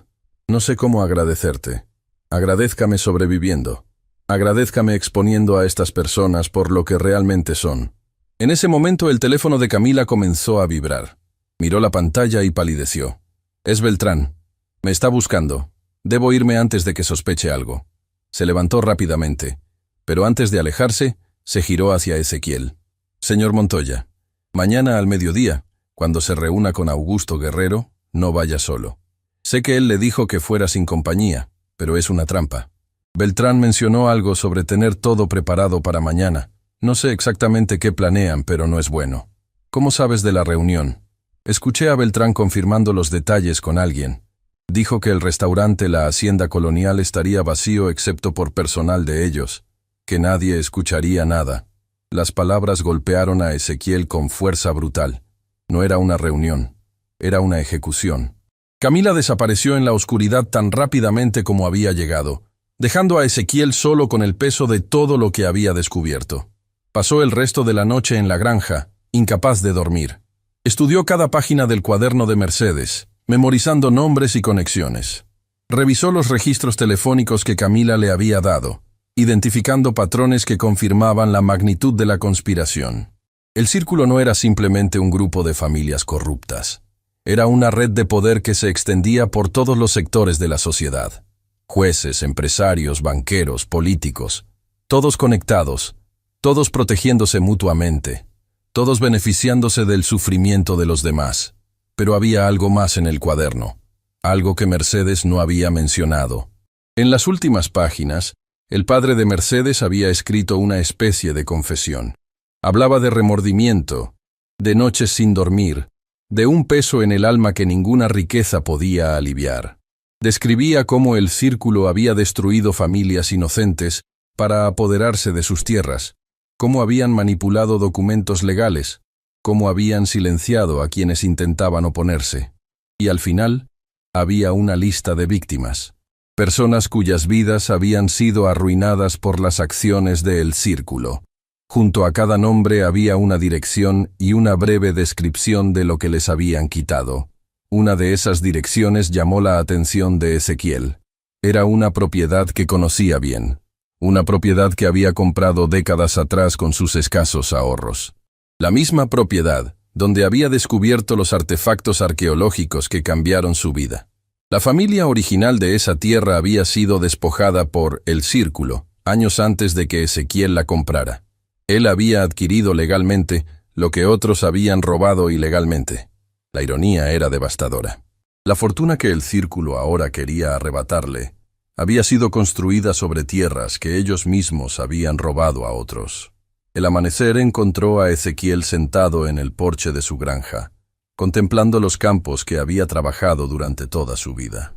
No sé cómo agradecerte. Agradézcame sobreviviendo. Agradézcame exponiendo a estas personas por lo que realmente son. En ese momento el teléfono de Camila comenzó a vibrar. Miró la pantalla y palideció. Es Beltrán. Me está buscando. Debo irme antes de que sospeche algo. Se levantó rápidamente, pero antes de alejarse, se giró hacia Ezequiel. Señor Montoya, mañana al mediodía, cuando se reúna con Augusto Guerrero, no vaya solo. Sé que él le dijo que fuera sin compañía, pero es una trampa. Beltrán mencionó algo sobre tener todo preparado para mañana. No sé exactamente qué planean, pero no es bueno. ¿Cómo sabes de la reunión? Escuché a Beltrán confirmando los detalles con alguien. Dijo que el restaurante La Hacienda Colonial estaría vacío excepto por personal de ellos, que nadie escucharía nada. Las palabras golpearon a Ezequiel con fuerza brutal. No era una reunión, era una ejecución. Camila desapareció en la oscuridad tan rápidamente como había llegado, dejando a Ezequiel solo con el peso de todo lo que había descubierto. Pasó el resto de la noche en la granja, incapaz de dormir. Estudió cada página del cuaderno de Mercedes, memorizando nombres y conexiones. Revisó los registros telefónicos que Camila le había dado, identificando patrones que confirmaban la magnitud de la conspiración. El círculo no era simplemente un grupo de familias corruptas. Era una red de poder que se extendía por todos los sectores de la sociedad. Jueces, empresarios, banqueros, políticos, todos conectados, todos protegiéndose mutuamente, todos beneficiándose del sufrimiento de los demás. Pero había algo más en el cuaderno, algo que Mercedes no había mencionado. En las últimas páginas, el padre de Mercedes había escrito una especie de confesión. Hablaba de remordimiento, de noches sin dormir, de un peso en el alma que ninguna riqueza podía aliviar. Describía cómo el círculo había destruido familias inocentes para apoderarse de sus tierras, cómo habían manipulado documentos legales, cómo habían silenciado a quienes intentaban oponerse. Y al final, había una lista de víctimas. Personas cuyas vidas habían sido arruinadas por las acciones del círculo. Junto a cada nombre había una dirección y una breve descripción de lo que les habían quitado. Una de esas direcciones llamó la atención de Ezequiel. Era una propiedad que conocía bien. Una propiedad que había comprado décadas atrás con sus escasos ahorros. La misma propiedad donde había descubierto los artefactos arqueológicos que cambiaron su vida. La familia original de esa tierra había sido despojada por el Círculo años antes de que Ezequiel la comprara. Él había adquirido legalmente lo que otros habían robado ilegalmente. La ironía era devastadora. La fortuna que el Círculo ahora quería arrebatarle había sido construida sobre tierras que ellos mismos habían robado a otros. El amanecer encontró a Ezequiel sentado en el porche de su granja, contemplando los campos que había trabajado durante toda su vida.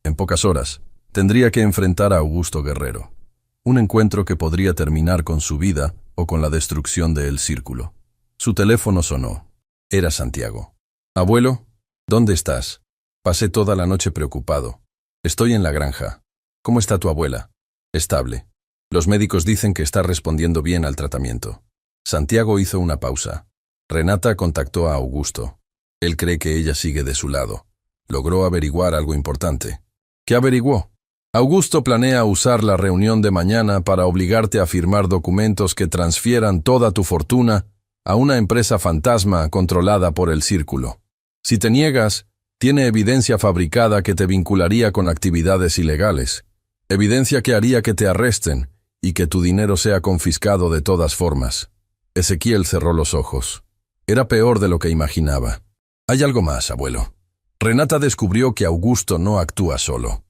En pocas horas, tendría que enfrentar a Augusto Guerrero. Un encuentro que podría terminar con su vida o con la destrucción de El Círculo. Su teléfono sonó. Era Santiago. «Abuelo, ¿dónde estás? Pasé toda la noche preocupado. Estoy en la granja. ¿Cómo está tu abuela?» «Estable. Los médicos dicen que está respondiendo bien al tratamiento». Santiago hizo una pausa. Renata contactó a Augusto. Él cree que ella sigue de su lado. Logró averiguar algo importante. ¿Qué averiguó? Augusto planea usar la reunión de mañana para obligarte a firmar documentos que transfieran toda tu fortuna a una empresa fantasma controlada por El Círculo. Si te niegas, tiene evidencia fabricada que te vincularía con actividades ilegales. Evidencia que haría que te arresten y que tu dinero sea confiscado de todas formas. Ezequiel cerró los ojos. Era peor de lo que imaginaba. Hay algo más, abuelo. Renata descubrió que Augusto no actúa solo.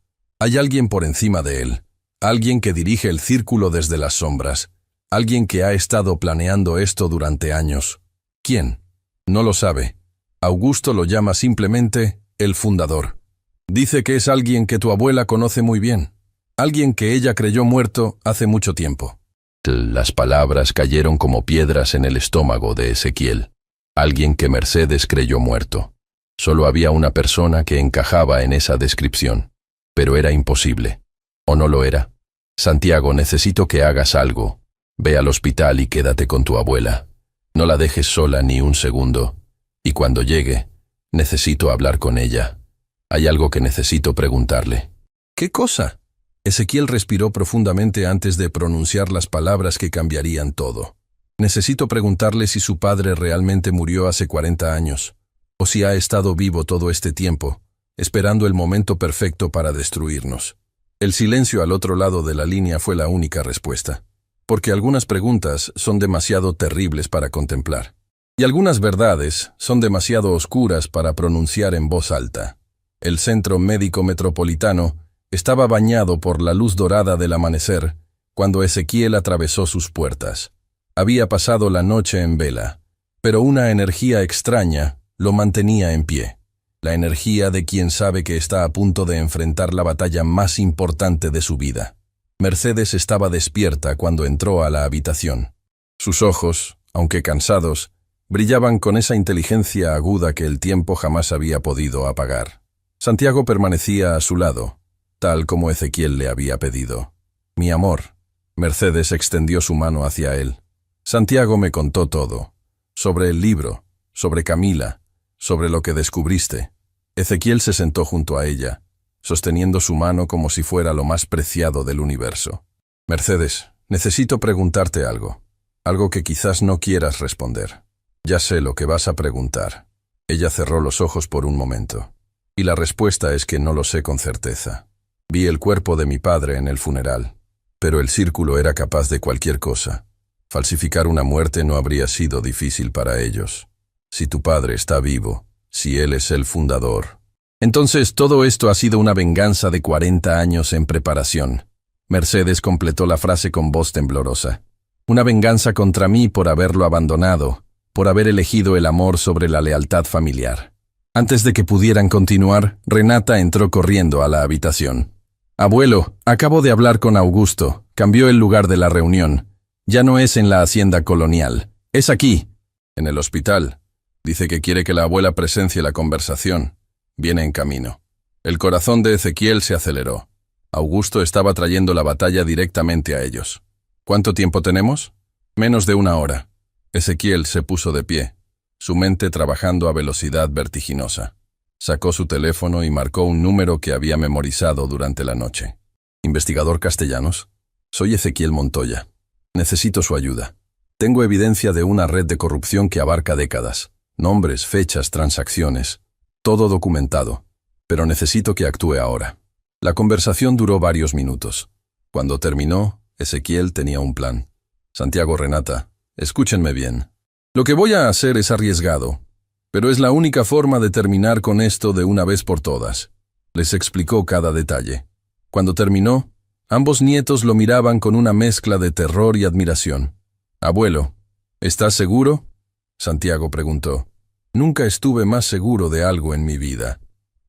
Hay alguien por encima de él, alguien que dirige El Círculo desde las sombras, alguien que ha estado planeando esto durante años. ¿Quién? No lo sabe. Augusto lo llama simplemente el fundador. Dice que es alguien que tu abuela conoce muy bien, alguien que ella creyó muerto hace mucho tiempo. Las palabras cayeron como piedras en el estómago de Ezequiel. Alguien que Mercedes creyó muerto. Solo había una persona que encajaba en esa descripción. Pero era imposible. ¿O no lo era? Santiago, necesito que hagas algo. Ve al hospital y quédate con tu abuela. No la dejes sola ni un segundo. Y cuando llegue, necesito hablar con ella. Hay algo que necesito preguntarle. ¿Qué cosa? Ezequiel respiró profundamente antes de pronunciar las palabras que cambiarían todo. Necesito preguntarle si su padre realmente murió hace 40 años, o si ha estado vivo todo este tiempo, esperando el momento perfecto para destruirnos. El silencio al otro lado de la línea fue la única respuesta, porque algunas preguntas son demasiado terribles para contemplar, y algunas verdades son demasiado oscuras para pronunciar en voz alta. El Centro Médico Metropolitano estaba bañado por la luz dorada del amanecer cuando Ezequiel atravesó sus puertas. Había pasado la noche en vela, pero una energía extraña lo mantenía en pie. La energía de quien sabe que está a punto de enfrentar la batalla más importante de su vida. Mercedes estaba despierta cuando entró a la habitación. Sus ojos, aunque cansados, brillaban con esa inteligencia aguda que el tiempo jamás había podido apagar. Santiago permanecía a su lado, tal como Ezequiel le había pedido. «Mi amor». Mercedes extendió su mano hacia él. «Santiago me contó todo. Sobre el libro, sobre Camila, sobre lo que descubriste». Ezequiel se sentó junto a ella, sosteniendo su mano como si fuera lo más preciado del universo. «Mercedes, necesito preguntarte algo. Algo que quizás no quieras responder. Ya sé lo que vas a preguntar». Ella cerró los ojos por un momento. «Y la respuesta es que no lo sé con certeza. Vi el cuerpo de mi padre en el funeral, pero el Círculo era capaz de cualquier cosa. Falsificar una muerte no habría sido difícil para ellos. Si tu padre está vivo, si él es el fundador. Entonces todo esto ha sido una venganza de 40 años en preparación». Mercedes completó la frase con voz temblorosa. «Una venganza contra mí por haberlo abandonado, por haber elegido el amor sobre la lealtad familiar». Antes de que pudieran continuar, Renata entró corriendo a la habitación. «Abuelo, acabo de hablar con Augusto. Cambió el lugar de la reunión. Ya no es en la hacienda colonial. Es aquí, en el hospital. Dice que quiere que la abuela presencie la conversación. Viene en camino». El corazón de Ezequiel se aceleró. Augusto estaba trayendo la batalla directamente a ellos. «¿Cuánto tiempo tenemos?» «Menos de una hora». Ezequiel se puso de pie, su mente trabajando a velocidad vertiginosa. Sacó su teléfono y marcó un número que había memorizado durante la noche. «Investigador Castellanos, soy Ezequiel Montoya. Necesito su ayuda. Tengo evidencia de una red de corrupción que abarca décadas. Nombres, fechas, transacciones. Todo documentado. Pero necesito que actúe ahora». La conversación duró varios minutos. Cuando terminó, Ezequiel tenía un plan. «Santiago, Renata, escúchenme bien. Lo que voy a hacer es arriesgado, pero es la única forma de terminar con esto de una vez por todas». Les explicó cada detalle. Cuando terminó, ambos nietos lo miraban con una mezcla de terror y admiración. «Abuelo, ¿estás seguro?», Santiago preguntó. «Nunca estuve más seguro de algo en mi vida».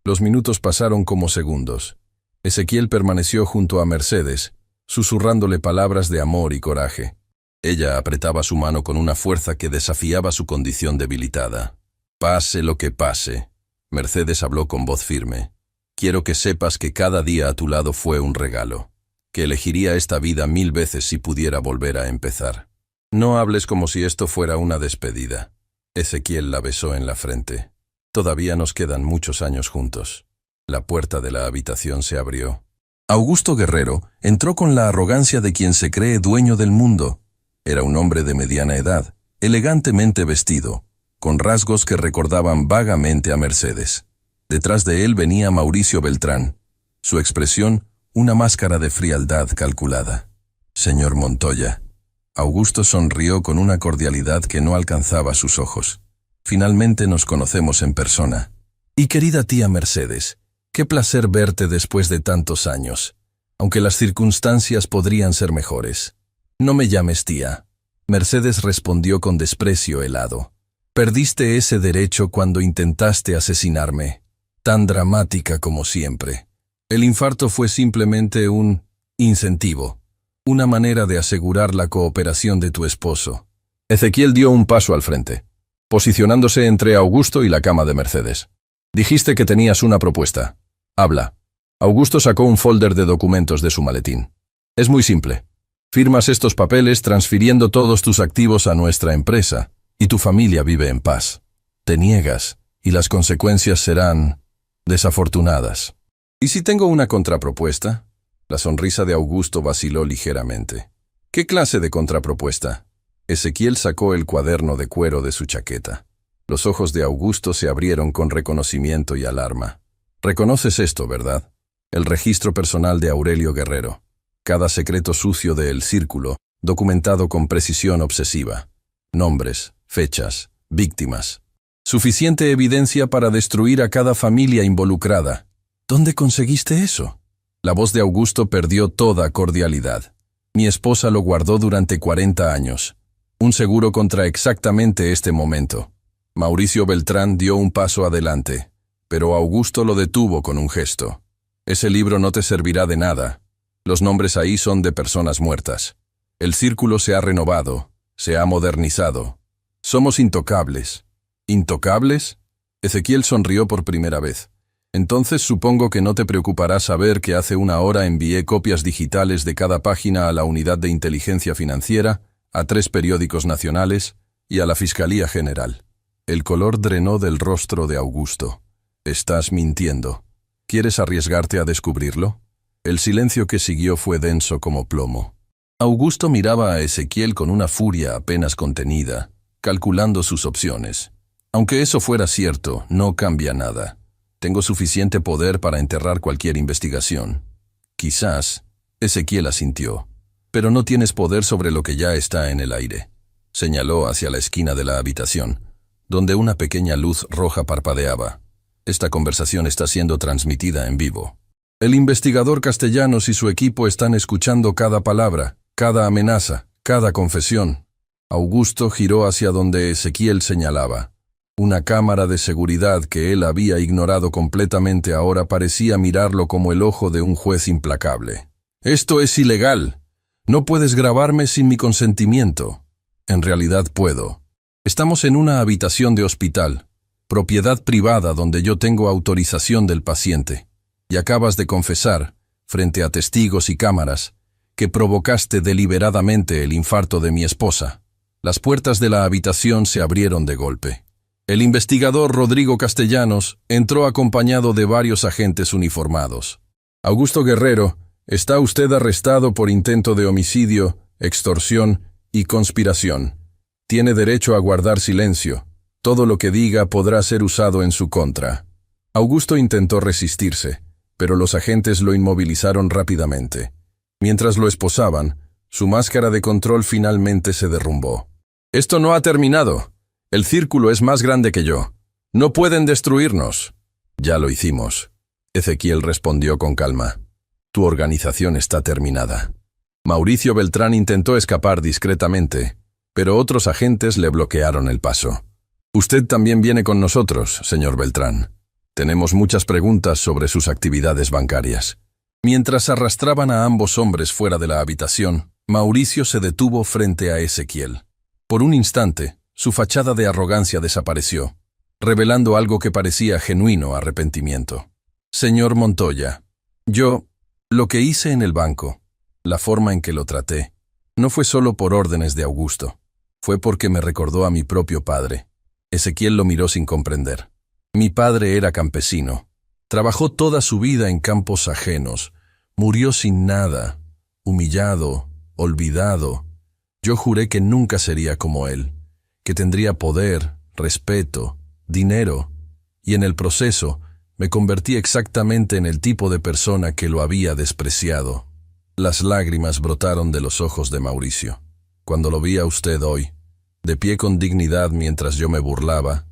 Los minutos pasaron como segundos. Ezequiel permaneció junto a Mercedes, susurrándole palabras de amor y coraje. Ella apretaba su mano con una fuerza que desafiaba su condición debilitada. Pase lo que pase, Mercedes habló con voz firme. Quiero que sepas que cada día a tu lado fue un regalo, que elegiría esta vida 1000 veces si pudiera volver a empezar. No hables como si esto fuera una despedida. Ezequiel la besó en la frente. Todavía nos quedan muchos años juntos. La puerta de la habitación se abrió. Augusto Guerrero entró con la arrogancia de quien se cree dueño del mundo. Era un hombre de mediana edad, elegantemente vestido, con rasgos que recordaban vagamente a Mercedes. Detrás de él venía Mauricio Beltrán. Su expresión, una máscara de frialdad calculada. Señor Montoya. Augusto sonrió con una cordialidad que no alcanzaba sus ojos. Finalmente nos conocemos en persona. Y querida tía Mercedes, qué placer verte después de tantos años, aunque las circunstancias podrían ser mejores. No me llames tía. Mercedes respondió con desprecio helado. Perdiste ese derecho cuando intentaste asesinarme. Tan dramática como siempre. El infarto fue simplemente un incentivo. Una manera de asegurar la cooperación de tu esposo. Ezequiel dio un paso al frente, posicionándose entre Augusto y la cama de Mercedes. Dijiste que tenías una propuesta. Habla. Augusto sacó un folder de documentos de su maletín. Es muy simple. Firmas estos papeles transfiriendo todos tus activos a nuestra empresa, y tu familia vive en paz. Te niegas, y las consecuencias serán desafortunadas. ¿Y si tengo una contrapropuesta? La sonrisa de Augusto vaciló ligeramente. ¿Qué clase de contrapropuesta? Ezequiel sacó el cuaderno de cuero de su chaqueta. Los ojos de Augusto se abrieron con reconocimiento y alarma. Reconoces esto, ¿verdad? El registro personal de Aurelio Guerrero. Cada secreto sucio de El Círculo, documentado con precisión obsesiva. Nombres, fechas, víctimas. Suficiente evidencia para destruir a cada familia involucrada. ¿Dónde conseguiste eso? La voz de Augusto perdió toda cordialidad. Mi esposa lo guardó durante 40 años. Un seguro contra exactamente este momento. Mauricio Beltrán dio un paso adelante, pero Augusto lo detuvo con un gesto. Ese libro no te servirá de nada. Los nombres ahí son de personas muertas. El círculo se ha renovado, se ha modernizado. Somos intocables. ¿Intocables? Ezequiel sonrió por primera vez. Entonces supongo que no te preocupará saber que hace una hora envié copias digitales de cada página a la Unidad de Inteligencia Financiera, a 3 periódicos nacionales y a la Fiscalía General. El color drenó del rostro de Augusto. Estás mintiendo. ¿Quieres arriesgarte a descubrirlo? El silencio que siguió fue denso como plomo. Augusto miraba a Ezequiel con una furia apenas contenida, calculando sus opciones. Aunque eso fuera cierto, no cambia nada. Tengo suficiente poder para enterrar cualquier investigación. Quizás, Ezequiel asintió, pero no tienes poder sobre lo que ya está en el aire. Señaló hacia la esquina de la habitación, donde una pequeña luz roja parpadeaba. Esta conversación está siendo transmitida en vivo. El investigador Castellanos y su equipo están escuchando cada palabra, cada amenaza, cada confesión. Augusto giró hacia donde Ezequiel señalaba. Una cámara de seguridad que él había ignorado completamente ahora parecía mirarlo como el ojo de un juez implacable. «Esto es ilegal. No puedes grabarme sin mi consentimiento». «En realidad puedo. Estamos en una habitación de hospital, propiedad privada donde yo tengo autorización del paciente, y acabas de confesar, frente a testigos y cámaras, que provocaste deliberadamente el infarto de mi esposa». Las puertas de la habitación se abrieron de golpe. El investigador Rodrigo Castellanos entró acompañado de varios agentes uniformados. «Augusto Guerrero, está usted arrestado por intento de homicidio, extorsión y conspiración. Tiene derecho a guardar silencio. Todo lo que diga podrá ser usado en su contra». Augusto intentó resistirse, pero los agentes lo inmovilizaron rápidamente. Mientras lo esposaban, su máscara de control finalmente se derrumbó. «Esto no ha terminado. El círculo es más grande que yo. No pueden destruirnos». «Ya lo hicimos», Ezequiel respondió con calma. «Tu organización está terminada». Mauricio Beltrán intentó escapar discretamente, pero otros agentes le bloquearon el paso. «Usted también viene con nosotros, señor Beltrán. Tenemos muchas preguntas sobre sus actividades bancarias». Mientras arrastraban a ambos hombres fuera de la habitación, Mauricio se detuvo frente a Ezequiel. Por un instante, su fachada de arrogancia desapareció, revelando algo que parecía genuino arrepentimiento. Señor Montoya, lo que hice en el banco, la forma en que lo traté, no fue solo por órdenes de Augusto, fue porque me recordó a mi propio padre. Ezequiel lo miró sin comprender. Mi padre era campesino, trabajó toda su vida en campos ajenos, murió sin nada, humillado, olvidado. Yo juré que nunca sería como él, que tendría poder, respeto, dinero, y en el proceso me convertí exactamente en el tipo de persona que lo había despreciado. Las lágrimas brotaron de los ojos de Mauricio. Cuando lo vi a usted hoy, de pie con dignidad mientras yo me burlaba,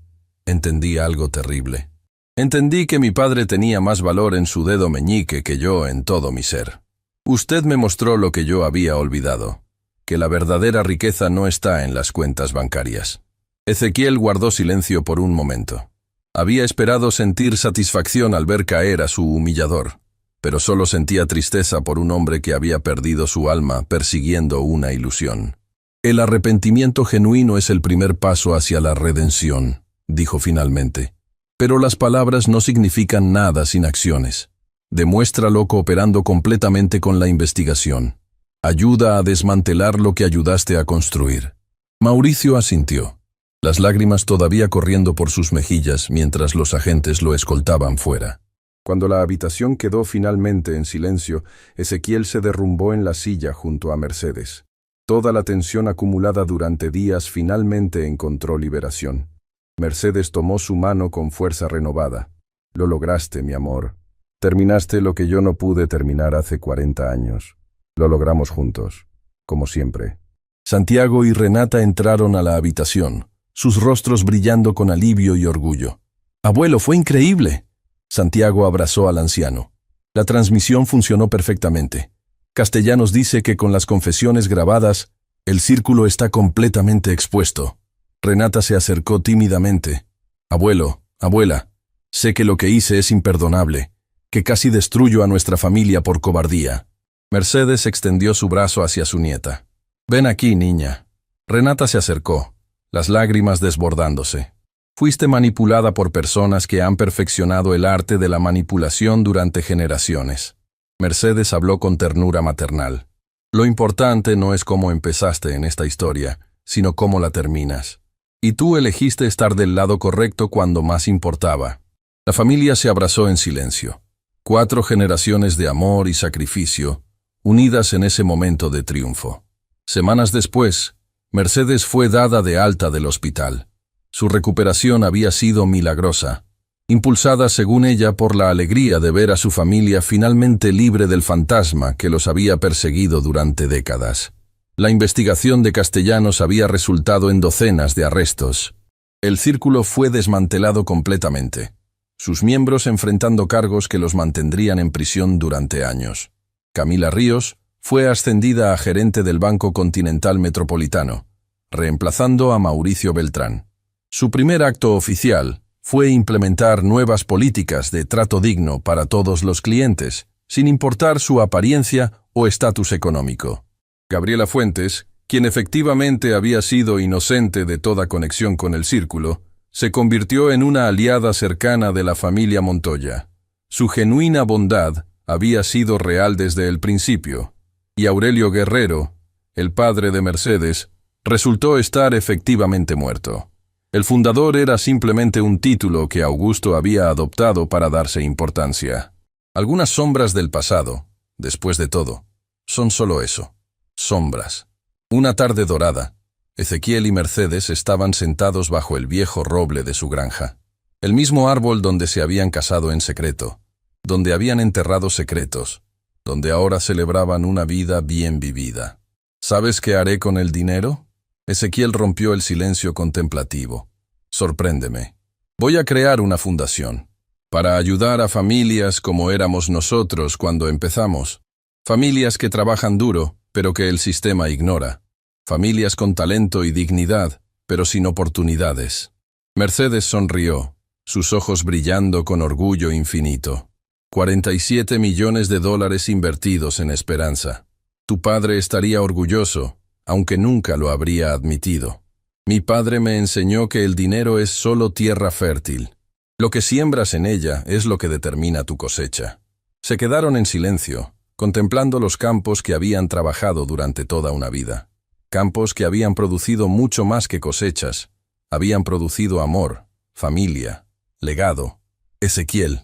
entendí algo terrible. Entendí que mi padre tenía más valor en su dedo meñique que yo en todo mi ser. Usted me mostró lo que yo había olvidado, que la verdadera riqueza no está en las cuentas bancarias. Ezequiel guardó silencio por un momento. Había esperado sentir satisfacción al ver caer a su humillador, pero solo sentía tristeza por un hombre que había perdido su alma persiguiendo una ilusión. El arrepentimiento genuino es el primer paso hacia la redención, dijo finalmente. Pero las palabras no significan nada sin acciones. Demuéstralo cooperando completamente con la investigación. Ayuda a desmantelar lo que ayudaste a construir. Mauricio asintió, las lágrimas todavía corriendo por sus mejillas mientras los agentes lo escoltaban fuera. Cuando la habitación quedó finalmente en silencio, Ezequiel se derrumbó en la silla junto a Mercedes. Toda la tensión acumulada durante días finalmente encontró liberación. Mercedes tomó su mano con fuerza renovada. Lo lograste, mi amor. Terminaste lo que yo no pude terminar hace 40 años. Lo logramos juntos, como siempre. Santiago y Renata entraron a la habitación, sus rostros brillando con alivio y orgullo. «Abuelo, fue increíble». Santiago abrazó al anciano. La transmisión funcionó perfectamente. Castellanos dice que con las confesiones grabadas, el círculo está completamente expuesto. Renata se acercó tímidamente. «Abuelo, abuela, sé que lo que hice es imperdonable, que casi destruyo a nuestra familia por cobardía». Mercedes extendió su brazo hacia su nieta. «Ven aquí, niña». Renata se acercó, las lágrimas desbordándose. «Fuiste manipulada por personas que han perfeccionado el arte de la manipulación durante generaciones». Mercedes habló con ternura maternal. «Lo importante no es cómo empezaste en esta historia, sino cómo la terminas. Y tú elegiste estar del lado correcto cuando más importaba». La familia se abrazó en silencio. 4 generaciones de amor y sacrificio, unidas en ese momento de triunfo. Semanas después, Mercedes fue dada de alta del hospital. Su recuperación había sido milagrosa, impulsada según ella por la alegría de ver a su familia finalmente libre del fantasma que los había perseguido durante décadas. La investigación de Castellanos había resultado en docenas de arrestos. El círculo fue desmantelado completamente, sus miembros enfrentando cargos que los mantendrían en prisión durante años. Camila Ríos fue ascendida a gerente del Banco Continental Metropolitano, reemplazando a Mauricio Beltrán. Su primer acto oficial fue implementar nuevas políticas de trato digno para todos los clientes, sin importar su apariencia o estatus económico. Gabriela Fuentes, quien efectivamente había sido inocente de toda conexión con el círculo, se convirtió en una aliada cercana de la familia Montoya. Su genuina bondad había sido real desde el principio, y Aurelio Guerrero, el padre de Mercedes, resultó estar efectivamente muerto. El fundador era simplemente un título que Augusto había adoptado para darse importancia. Algunas sombras del pasado, después de todo, son solo eso, sombras. Una tarde dorada, Ezequiel y Mercedes estaban sentados bajo el viejo roble de su granja. El mismo árbol donde se habían casado en secreto, donde habían enterrado secretos, donde ahora celebraban una vida bien vivida. ¿Sabes qué haré con el dinero? Ezequiel rompió el silencio contemplativo. Sorpréndeme. Voy a crear una fundación para ayudar a familias como éramos nosotros cuando empezamos. Familias que trabajan duro, pero que el sistema ignora. Familias con talento y dignidad, pero sin oportunidades. Mercedes sonrió, sus ojos brillando con orgullo infinito. $47 millones invertidos en esperanza. Tu padre estaría orgulloso, aunque nunca lo habría admitido. Mi padre me enseñó que el dinero es solo tierra fértil. Lo que siembras en ella es lo que determina tu cosecha. Se quedaron en silencio, contemplando los campos que habían trabajado durante toda una vida. Campos que habían producido mucho más que cosechas. Habían producido amor, familia, legado. Ezequiel.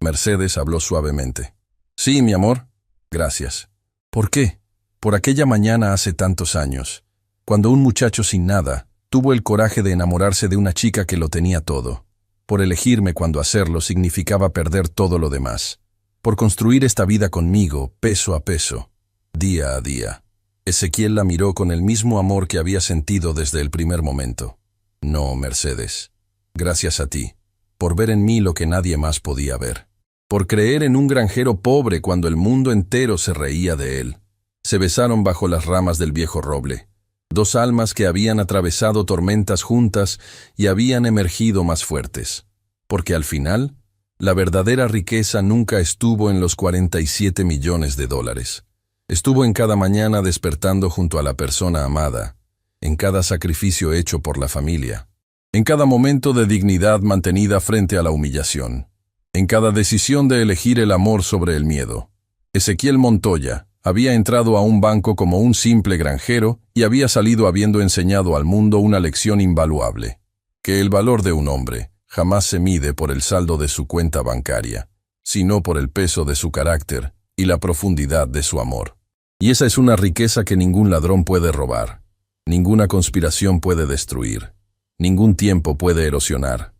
Mercedes habló suavemente. Sí, mi amor. Gracias. ¿Por qué? Por aquella mañana hace tantos años, cuando un muchacho sin nada tuvo el coraje de enamorarse de una chica que lo tenía todo. Por elegirme cuando hacerlo significaba perder todo lo demás. Por construir esta vida conmigo, peso a peso, día a día. Ezequiel la miró con el mismo amor que había sentido desde el primer momento. No, Mercedes. Gracias a ti, por ver en mí lo que nadie más podía ver. Por creer en un granjero pobre cuando el mundo entero se reía de él. Se besaron bajo las ramas del viejo roble. Dos almas que habían atravesado tormentas juntas y habían emergido más fuertes. Porque al final, la verdadera riqueza nunca estuvo en los $47 millones. Estuvo en cada mañana despertando junto a la persona amada, en cada sacrificio hecho por la familia, en cada momento de dignidad mantenida frente a la humillación, en cada decisión de elegir el amor sobre el miedo. Ezequiel Montoya había entrado a un banco como un simple granjero y había salido habiendo enseñado al mundo una lección invaluable, que el valor de un hombre jamás se mide por el saldo de su cuenta bancaria, sino por el peso de su carácter y la profundidad de su amor. Y esa es una riqueza que ningún ladrón puede robar, ninguna conspiración puede destruir, ningún tiempo puede erosionar.